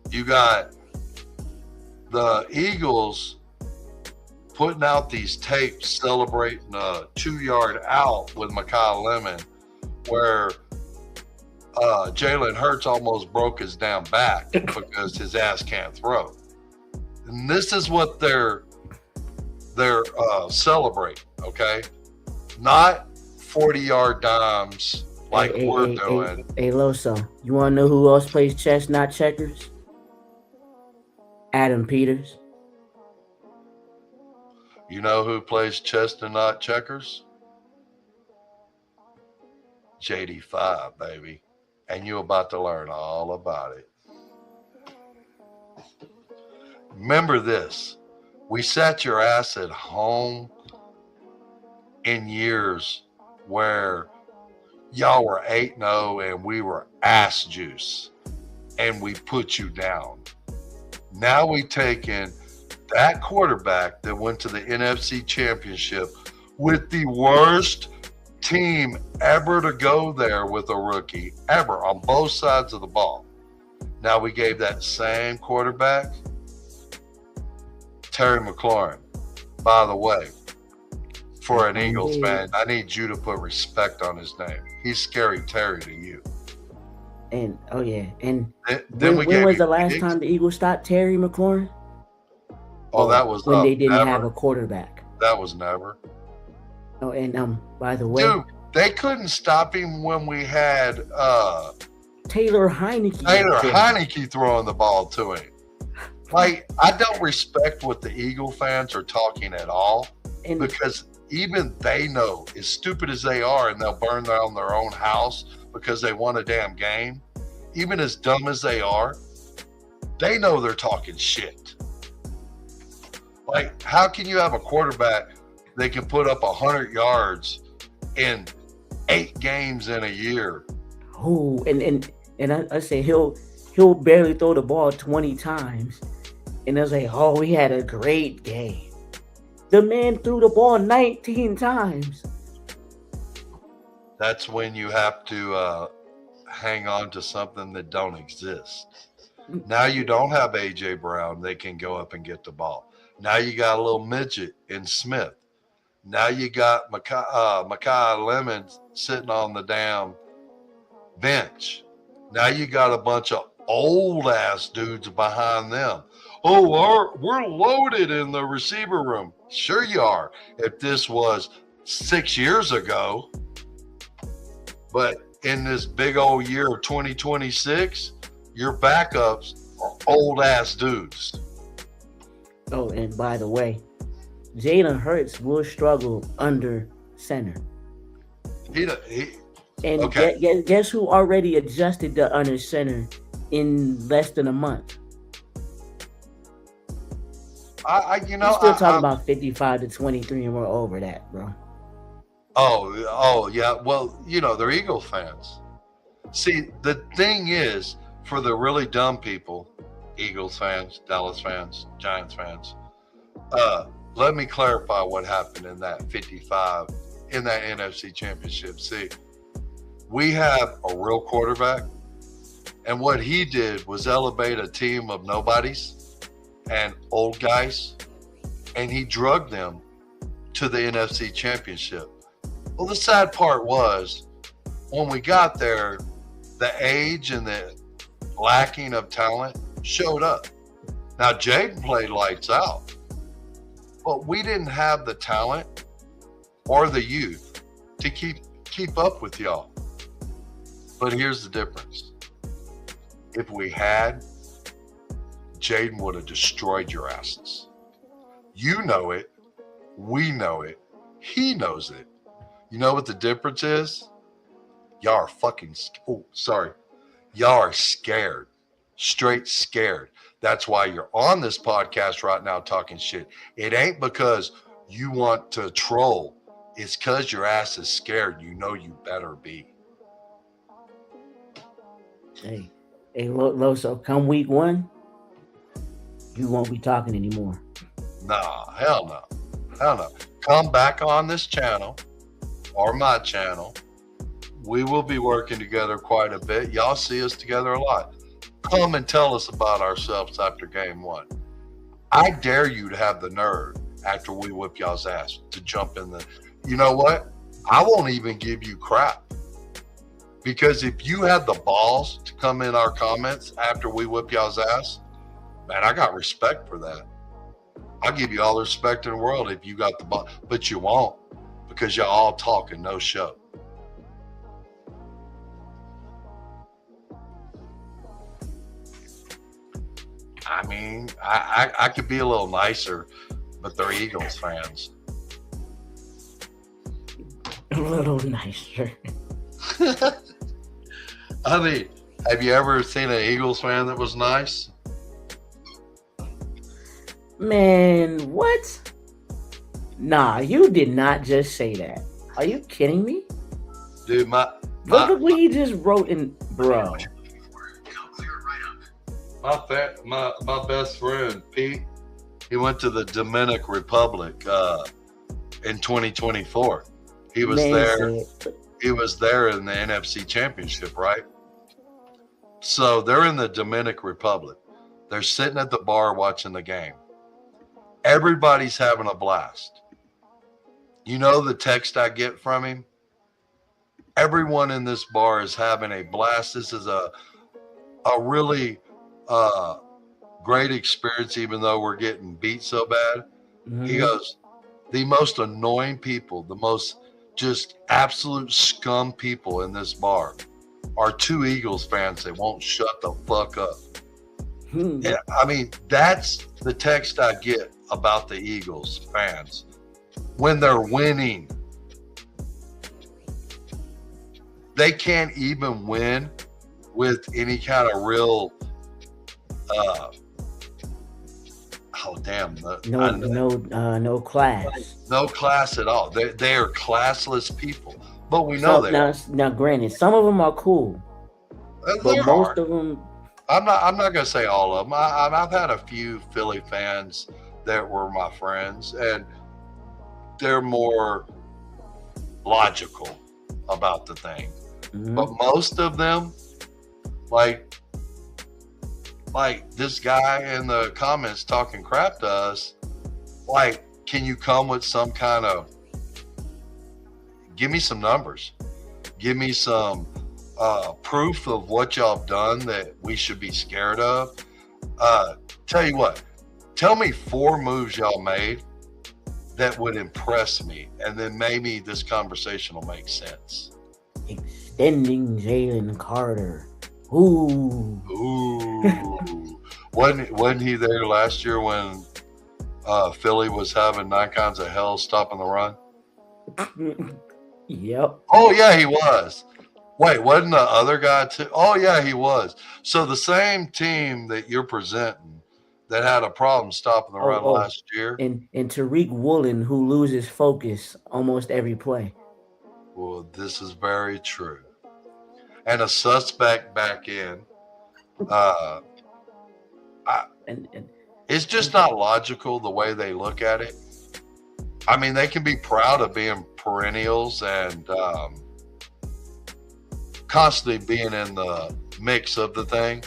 You got the Eagles putting out these tapes celebrating a 2-yard out with Mekhi Lemon where Jalen Hurts almost broke his damn back because his ass can't throw. And this is what they're celebrating, okay? Not 40-yard dimes like we're doing. Hey, Loso, you want to know who else plays chess, not checkers? Adam Peters. You know who plays chess and not checkers? JD5, baby. And you're about to learn all about it. Remember this. We sat your ass at home in years where y'all were 8-0 and we were ass juice. And we put you down. Now we taking that quarterback that went to the NFC Championship with the worst team ever to go there with a rookie ever on both sides of the ball. Now we gave that same quarterback Terry McLaurin. By the way, for an Eagles fan, I need you to put respect on his name. He's Scary Terry to you. And and then when was the last time the Eagles stopped Terry McLaurin? Oh, that was when they didn't have a quarterback. That was never. Oh, and by the way, dude, they couldn't stop him when we had Taylor Heineke. Heineke throwing the ball to him. Like, I don't respect what the Eagle fans are talking at all, because even they know, as stupid as they are, and they'll burn down their own house because they won a damn game, even as dumb as they are, they know they're talking shit. Like, how can you have a quarterback that can put up 100 yards in 8 games in a year? Oh, and I say he'll barely throw the ball 20 times. And I was like, oh, he had a great game. The man threw the ball 19 times. That's when you have to hang on to something that don't exist. Now you don't have A.J. Brown. They can go up and get the ball. Now you got a little midget in Smith. Now you got Mekhi Lemon sitting on the damn bench. Now you got a bunch of old-ass dudes behind them. Oh, we're loaded in the receiver room. Sure you are. If this was 6 years ago. But in this big old year of 2026, your backups are old-ass dudes. Oh, and by the way, Jalen Hurts will struggle under center. Okay. Guess who already adjusted to under center in less than a month. We're still talking about 55-23, and we're over that, bro. Oh, yeah. Well, they're Eagles fans. See, the thing is, for the really dumb people, Eagles fans, Dallas fans, Giants fans, let me clarify what happened in that 55 in that NFC Championship. See, we have a real quarterback, and what he did was elevate a team of nobodies and old guys, and he drugged them to the NFC Championship. Well, the sad part was when we got there, the age and the lacking of talent showed up. Now, Jaden played lights out, but we didn't have the talent or the youth to keep up with y'all. But here's the difference. If we had, Jaden would have destroyed your asses. You know it. We know it. He knows it. You know what the difference is? Y'all are fucking, y'all are scared. Straight scared. That's why you're on this podcast right now talking shit. It ain't because you want to troll. It's because your ass is scared. You know you better be. Hey, Loso, come week 1, you won't be talking anymore. Nah, hell no. Hell no. Come back on this channel or my channel. We will be working together quite a bit. Y'all see us together a lot. Come and tell us about ourselves after game 1. I dare you to have the nerve after we whip y'all's ass to jump in the... You know what? I won't even give you crap. Because if you had the balls to come in our comments after we whip y'all's ass, man, I got respect for that. I'll give you all the respect in the world if you got the ball. But you won't, because y'all all talk and no show. I mean, I could be a little nicer, but they're Eagles fans. A little nicer. I mean, have you ever seen an Eagles fan that was nice? Man, what? Nah, you did not just say that. Are you kidding me? Dude, look what he just wrote in, bro. My best friend, Pete, he went to the Dominican Republic in 2024. He was there. He was there in the NFC Championship, right? So they're in the Dominican Republic. They're sitting at the bar watching the game. Everybody's having a blast. You know the text I get from him? Everyone in this bar is having a blast. This is a really great experience, even though we're getting beat so bad. Mm-hmm. He goes, the most annoying people, the most just absolute scum people in this bar are 2 Eagles fans that won't shut the fuck up. And, I mean, that's the text I get about the Eagles fans when they're winning. They can't even win with any kind of real no class. No class at all. They are classless people. But we know that. Now, granted, some of them are cool. But most of them. I'm not going to say all of them. I've had a few Philly fans that were my friends, and they're more logical about the thing. Mm-hmm. But most of them, like this guy in the comments talking crap to us, like, can you come with some kind of, give me some numbers, give me some proof of what y'all have done that we should be scared of. Tell you what, tell me 4 moves y'all made that would impress me, and then maybe this conversation will make sense. Extending Jalen Carter. Ooh. Wasn't he there last year when Philly was having 9 kinds of hell stopping the run? Yep. Oh yeah, he was. Wait, wasn't the other guy too? Oh, yeah, he was. So the same team that you're presenting that had a problem stopping the run last year. And Tariq Woolen, who loses focus almost every play. Well, this is very true. And a suspect back in. It's just not logical the way they look at it. I mean, they can be proud of being perennials and constantly being in the mix of the thing.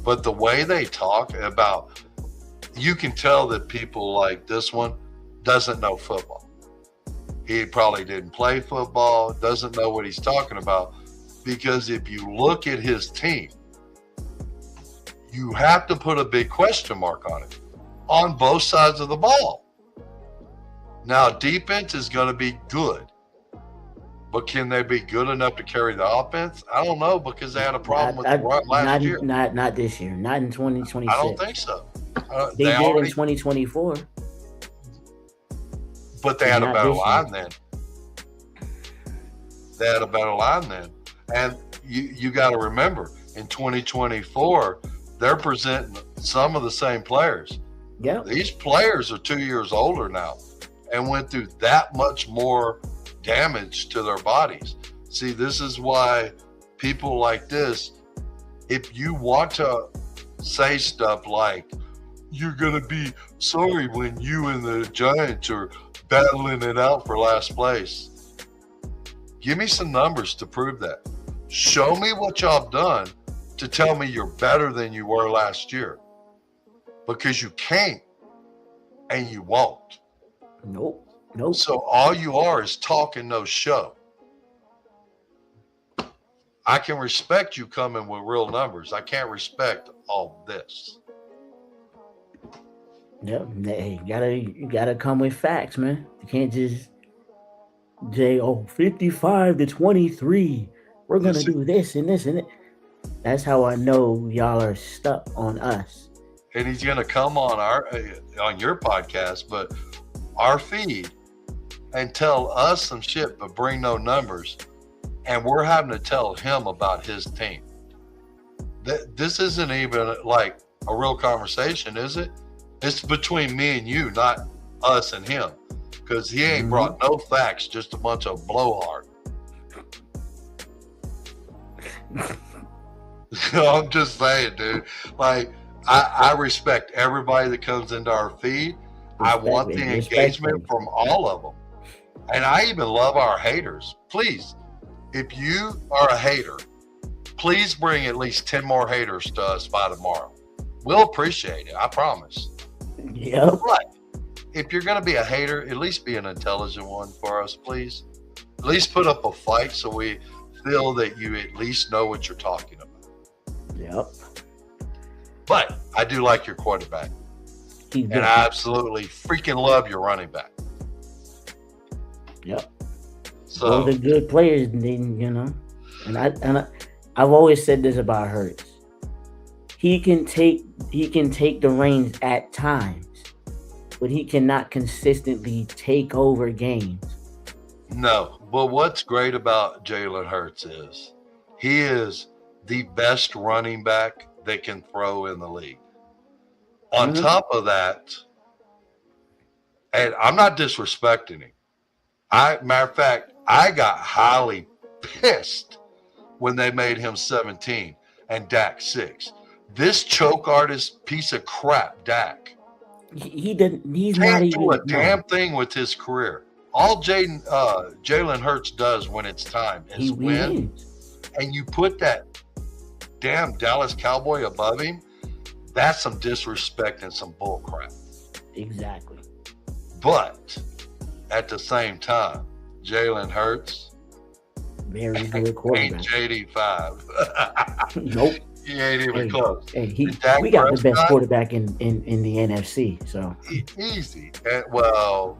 But the way they talk about, you can tell that people like this one doesn't know football. He probably didn't play football, doesn't know what he's talking about. Because if you look at his team, you have to put a big question mark on it on both sides of the ball. Now, defense is going to be good, but can they be good enough to carry the offense? I don't know, because they had a problem with the run last year. Not this year. Not in 2026. I don't think so. They did already, in 2024. But they had a better line then. They had a better line then. And you got to remember, in 2024, they're presenting some of the same players. Yeah. These players are 2 years older now and went through that much more damage to their bodies. See, this is why people like this, if you want to say stuff like, you're going to be sorry when you and the Giants are battling it out for last place. Give me some numbers to prove that. Show me what y'all have done to tell me you're better than you were last year. Because you can't and you won't. Nope. So all you are is talk and no show. I can respect you coming with real numbers. I can't respect all this. Yep. Hey, you gotta come with facts, man. You can't just say, 55-23. We're gonna do this and this and it. That's how I know y'all are stuck on us. And he's gonna come on your podcast, but our feed, and tell us some shit, but bring no numbers, and we're having to tell him about his team. This isn't even like a real conversation, is it? It's between me and you, not us and him, because he ain't brought no facts, just a bunch of blowhard. I'm just saying, dude. Like, I respect everybody that comes into our feed. I want the engagement from all of them. And I even love our haters. Please, if you are a hater, please bring at least 10 more haters to us by tomorrow. We'll appreciate it, I promise. Yep. But if you're going to be a hater, at least be an intelligent one for us, please. At least put up a fight so we feel that you at least know what you're talking about. Yep. But I do like your quarterback. And I absolutely freaking love your running back. Yep. So those are good players, you know. And I've always said this about Hurts. He can take the reins at times, but he cannot consistently take over games. No, but what's great about Jalen Hurts is he is the best running back that can throw in the league. On top of that, and I'm not disrespecting him. Matter of fact, I got highly pissed when they made him 17 and Dak 6. This choke artist piece of crap, Dak. He's not can't even do a damn thing with his career. All Jalen Hurts does when it's time is win. And you put that damn Dallas Cowboy above him, that's some disrespect and some bull crap. Exactly. But at the same time, Jalen Hurts, very good quarterback. Ain't JD5. Nope. He ain't even close. Hey, we got the best quarterback in the NFC. So easy. Well,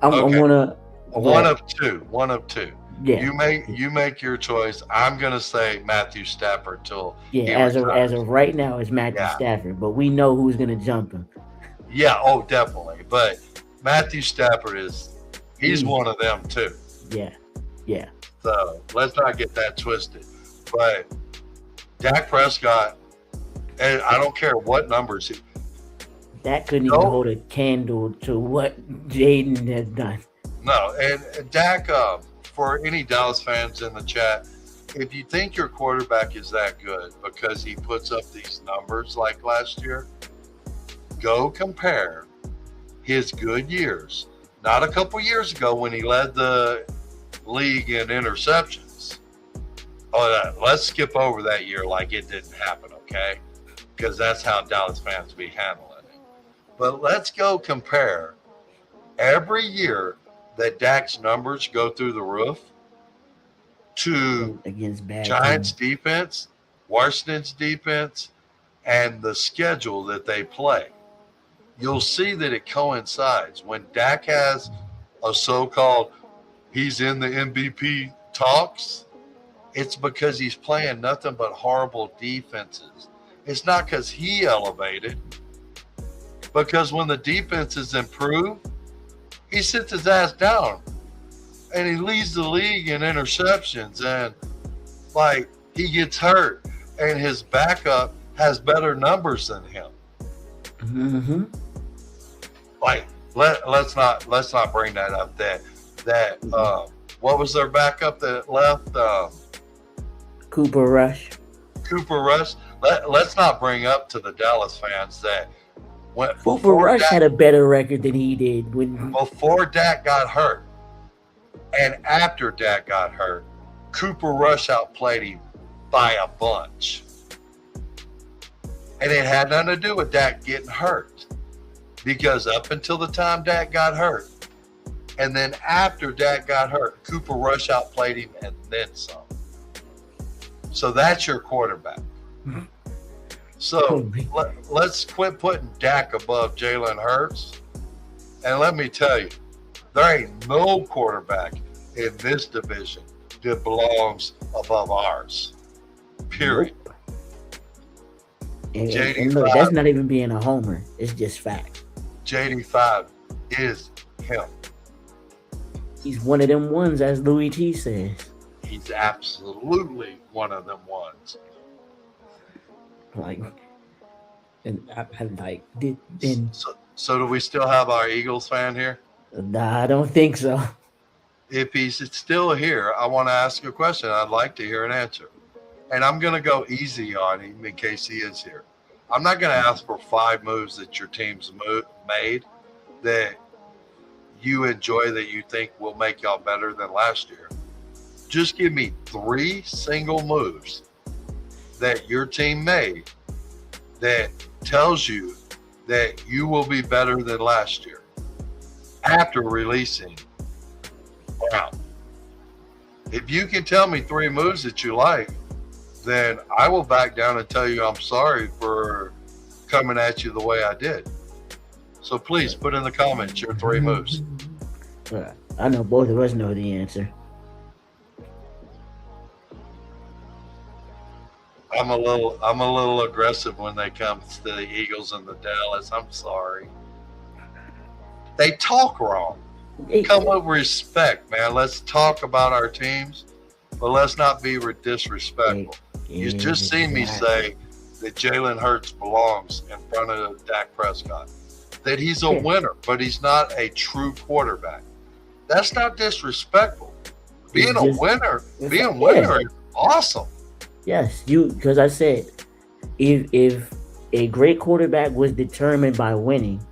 I'm gonna one of two. Yeah. You make your choice. I'm gonna say Matthew Stafford till as of right now it's Matthew Stafford, but we know who's gonna jump him. Yeah, definitely. But Matthew Stafford he's one of them too. Yeah. So let's not get that twisted. But Dak Prescott, and I don't care what numbers That couldn't even hold a candle to what Jaden has done. No, and Dak, for any Dallas fans in the chat, if you think your quarterback is that good because he puts up these numbers like last year, go compare his good years. Not a couple years ago when he led the league in interceptions. Let's skip over that year like it didn't happen, okay? Because that's how Dallas fans be handling it. But let's go compare every year that Dak's numbers go through the roof to against bad Giants defense, Washington's defense, and the schedule that they play. You'll see that it coincides. When Dak has a so-called he's in the MVP talks, it's because he's playing nothing but horrible defenses. It's not because he elevated, because when the defenses improve, he sits his ass down and he leads the league in interceptions, and like he gets hurt and his backup has better numbers than him. Mm-hmm. Like let's not bring that up. That what was their backup that left? Cooper Rush. Let's not bring up to the Dallas fans that Cooper Rush had a better record than he did before Dak got hurt, and after Dak got hurt, Cooper Rush outplayed him by a bunch, and it had nothing to do with Dak getting hurt, because up until the time Dak got hurt, and then after Dak got hurt, Cooper Rush outplayed him and then some. So that's your quarterback. So let's quit putting Dak above Jalen Hurts. And let me tell you, there ain't no quarterback in this division that belongs above ours. Period. Nope. And look, that's not even being a homer. It's just fact. JD5 is him. He's one of them ones, as Louis T says. He's absolutely one of them ones. Like, and I like did. So do we still have our Eagles fan here? Nah, I don't think so. If he's still here, I want to ask a question. I'd like to hear an answer. And I'm going to go easy on him in case he is here. I'm not going to ask for 5 moves that your team's made that you enjoy that you think will make y'all better than last year. Just give me 3 single moves that your team made that tells you that you will be better than last year after releasing Brown. If you can tell me 3 moves that you like, then I will back down and tell you I'm sorry for coming at you the way I did. So please put in the comments your 3 moves. I know both of us know the answer. I'm a little aggressive when they come to the Eagles and the Dallas. I'm sorry. They talk wrong. Come with respect, man. Let's talk about our teams, but let's not be disrespectful. You just seen me say that Jalen Hurts belongs in front of Dak Prescott. That he's a winner, but he's not a true quarterback. That's not disrespectful. Being a winner is awesome. Yes, because I said if a great quarterback was determined by winning,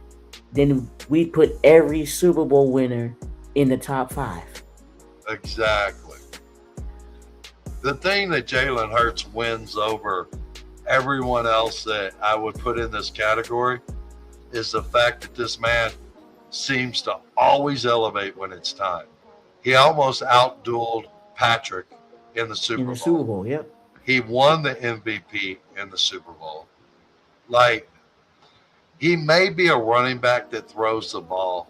then we put every Super Bowl winner in the top 5. Exactly. The thing that Jalen Hurts wins over everyone else that I would put in this category is the fact that this man seems to always elevate when it's time. He almost outdueled Patrick in the Super Bowl. Yep. He won the MVP in the Super Bowl. Like, he may be a running back that throws the ball,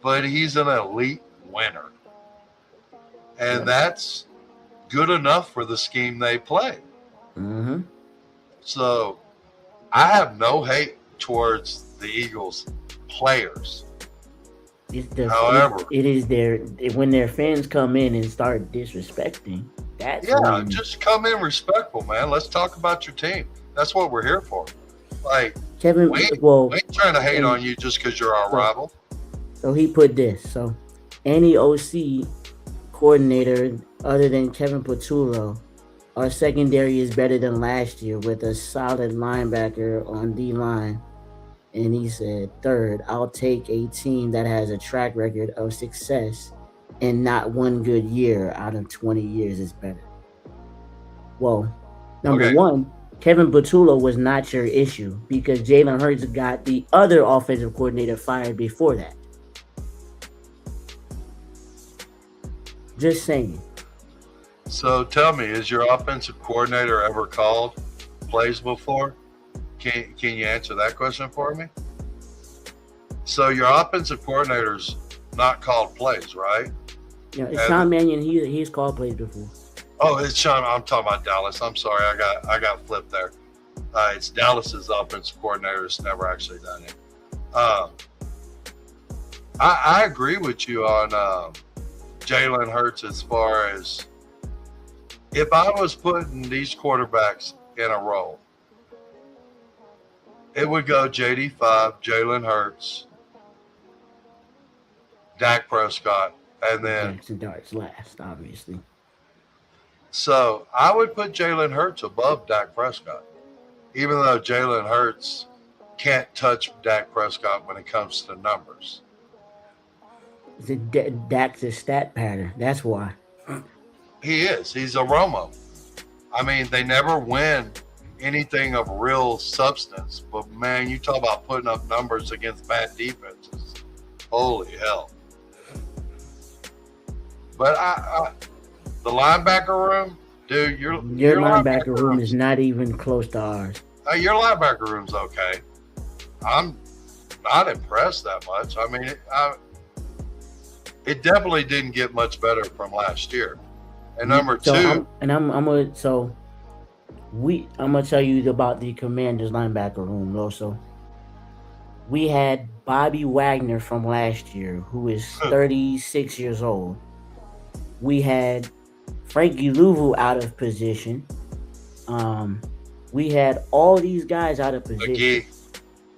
but he's an elite winner. And that's good enough for the scheme they play. Mm-hmm. So I have no hate towards the Eagles players. However, it is their when their fans come in and start disrespecting. That's when just come in respectful, man. Let's talk about your team. That's what we're here for. Like, Kevin. we Well, ain't trying to hate and on you just because you're our rival. so he put this. So any OC coordinator other than Kevin Patullo, our secondary is better than last year with a solid linebacker on D line. And he said, third, I'll take a team that has a track record of success and not one good year out of 20 years is better. Well, number one, Kevin Patullo was not your issue because Jalen Hurts got the other offensive coordinator fired before that. Just saying. So tell me, is your offensive coordinator ever called plays before? Can you answer that question for me? So your offensive coordinator's not called plays, right? Yeah, it's Sean Mannion. He's called plays before. Oh, it's Sean. I'm talking about Dallas. I'm sorry, I got flipped there. It's Dallas's offensive coordinator that's never actually done it. I agree with you on Jalen Hurts as far as if I was putting these quarterbacks in a row, it would go JD5, Jalen Hurts, Dak Prescott, and then Jackson Dart's last, obviously. So I would put Jalen Hurts above Dak Prescott, even though Jalen Hurts can't touch Dak Prescott when it comes to numbers. Dak's a stat pattern. That's why. He is. He's a Romo. I mean, they never win anything of real substance. But, man, you talk about putting up numbers against bad defenses. Holy hell. But the linebacker room, dude, your linebacker room is not even close to ours. Your linebacker room's okay. I'm not impressed that much. I mean, it definitely didn't get much better from last year. And number two, I'm gonna tell you about the Commanders linebacker room also. We had Bobby Wagner from last year, who is 36 years old. We had Frankie Louvu out of position. We had all these guys out of position.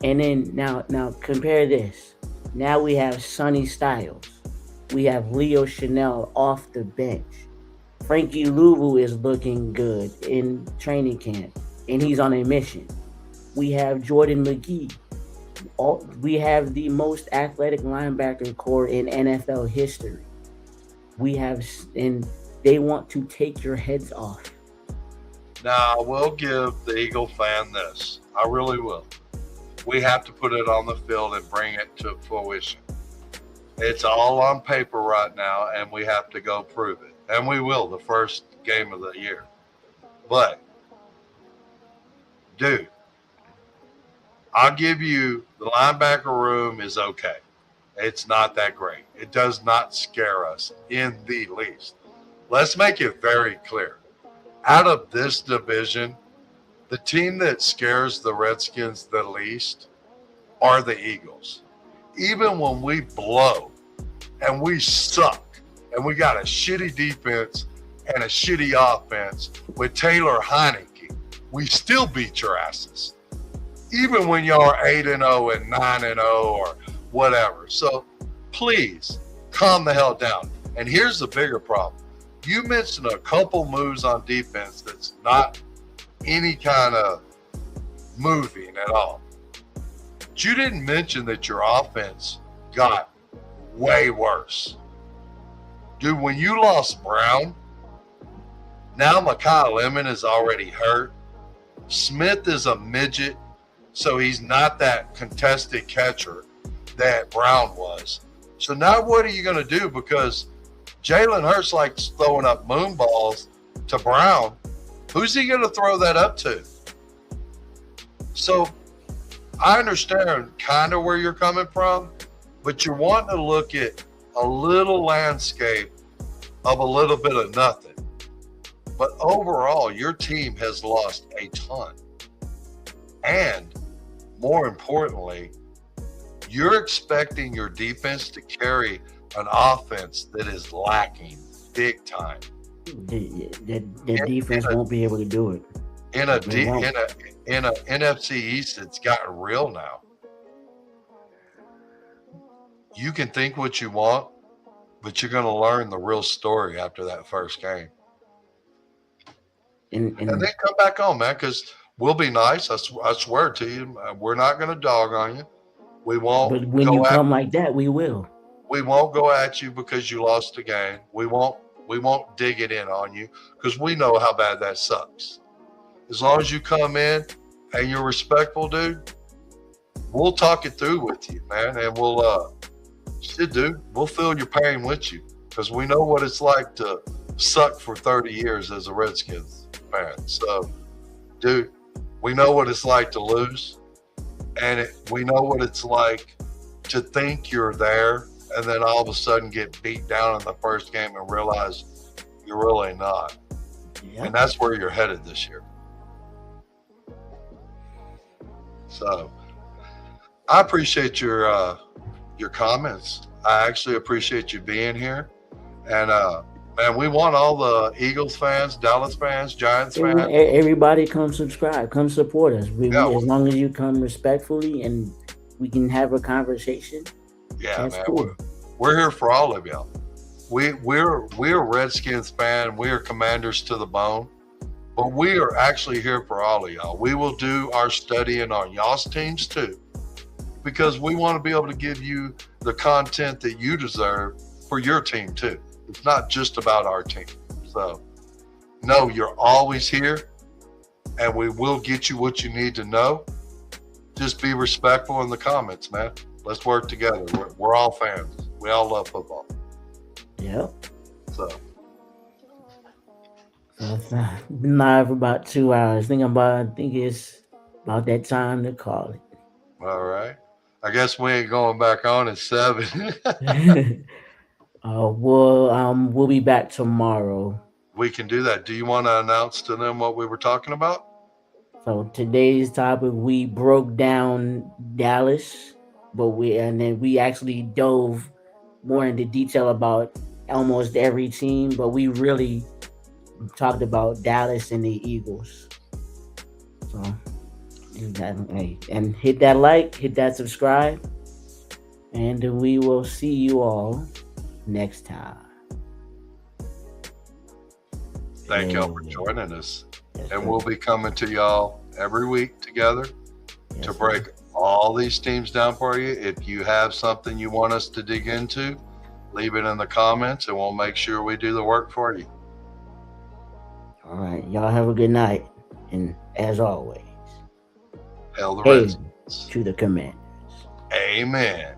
And then now compare this. Now we have Sonny Styles. We have Leo Chanel off the bench. Frankie Louvu is looking good in training camp, and he's on a mission. We have Jordan McGee. We have the most athletic linebacker core in NFL history. And they want to take your heads off. Now, I will give the Eagle fan this. I really will. We have to put it on the field and bring it to fruition. It's all on paper right now, and we have to go prove it. And we will the first game of the year. But, dude, I'll give you the linebacker room is okay. It's not that great. It does not scare us in the least. Let's make it very clear. Out of this division, the team that scares the Redskins the least are the Eagles. Even when we blow and we suck and we got a shitty defense and a shitty offense with Taylor Heineke, we still beat your asses. Even when y'all are 8-0 and 9-0 or whatever. So please calm the hell down. And here's the bigger problem. You mentioned a couple moves on defense that's not any kind of moving at all. But you didn't mention that your offense got way worse. Dude, when you lost Brown, now Mekhi Lemon is already hurt. Smith is a midget, so he's not that contested catcher that Brown was. So now what are you going to do? Because Jalen Hurts likes throwing up moon balls to Brown. Who's he going to throw that up to? So I understand kind of where you're coming from, but you're wanting to look at a little landscape of a little bit of nothing. But overall, your team has lost a ton. And more importantly, you're expecting your defense to carry an offense that is lacking big time. The defense won't be able to do it. In a NFC East, it's gotten real now. You can think what you want, but you're going to learn the real story after that first game. And then come back on, man, because we'll be nice. I swear to you, we're not going to dog on you. We won't. But when you come like that, we will. We won't go at you because you lost the game. We won't dig it in on you because we know how bad that sucks. As long as you come in and you're respectful, dude, we'll talk it through with you, man, and we'll feel your pain with you because we know what it's like to suck for 30 years as a Redskins fan. So, dude, we know what it's like to lose, and we know what it's like to think you're there and then all of a sudden get beat down in the first game and realize you're really not. Yep. And that's where you're headed this year. So I appreciate your comments. I actually appreciate you being here. And man, we want all the Eagles fans, Dallas fans, Giants fans. Everybody come subscribe, come support us. As long as you come respectfully and we can have a conversation. Yeah, man. Cool. We're here for all of y'all. We're Redskins fan. We are Commanders to the bone. But we are actually here for all of y'all. We will do our studying on y'all's teams too, because we want to be able to give you the content that you deserve for your team too. It's not just about our team. So, no, you're always here, and we will get you what you need to know. Just be respectful in the comments, man. Let's work together. We're all fans. We all love football. Yep. So it's been live for about 2 hours. I think it's about that time to call it. All right. I guess we ain't going back on at 7. We'll be back tomorrow. We can do that. Do you want to announce to them what we were talking about? So today's topic, we broke down Dallas, but we actually dove more into detail about almost every team, but we really talked about Dallas and the Eagles. So, and hit that like, hit that subscribe, and we will see you all next time. Thank y'all for joining us. Yes, and we'll be coming to y'all every week together to break all these teams down for you. If you have something you want us to dig into, leave it in the comments and we'll make sure we do the work for you. All right. Y'all have a good night. And as always, hail the Redskins. To the Commanders. Amen.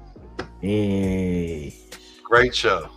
Peace. Great show.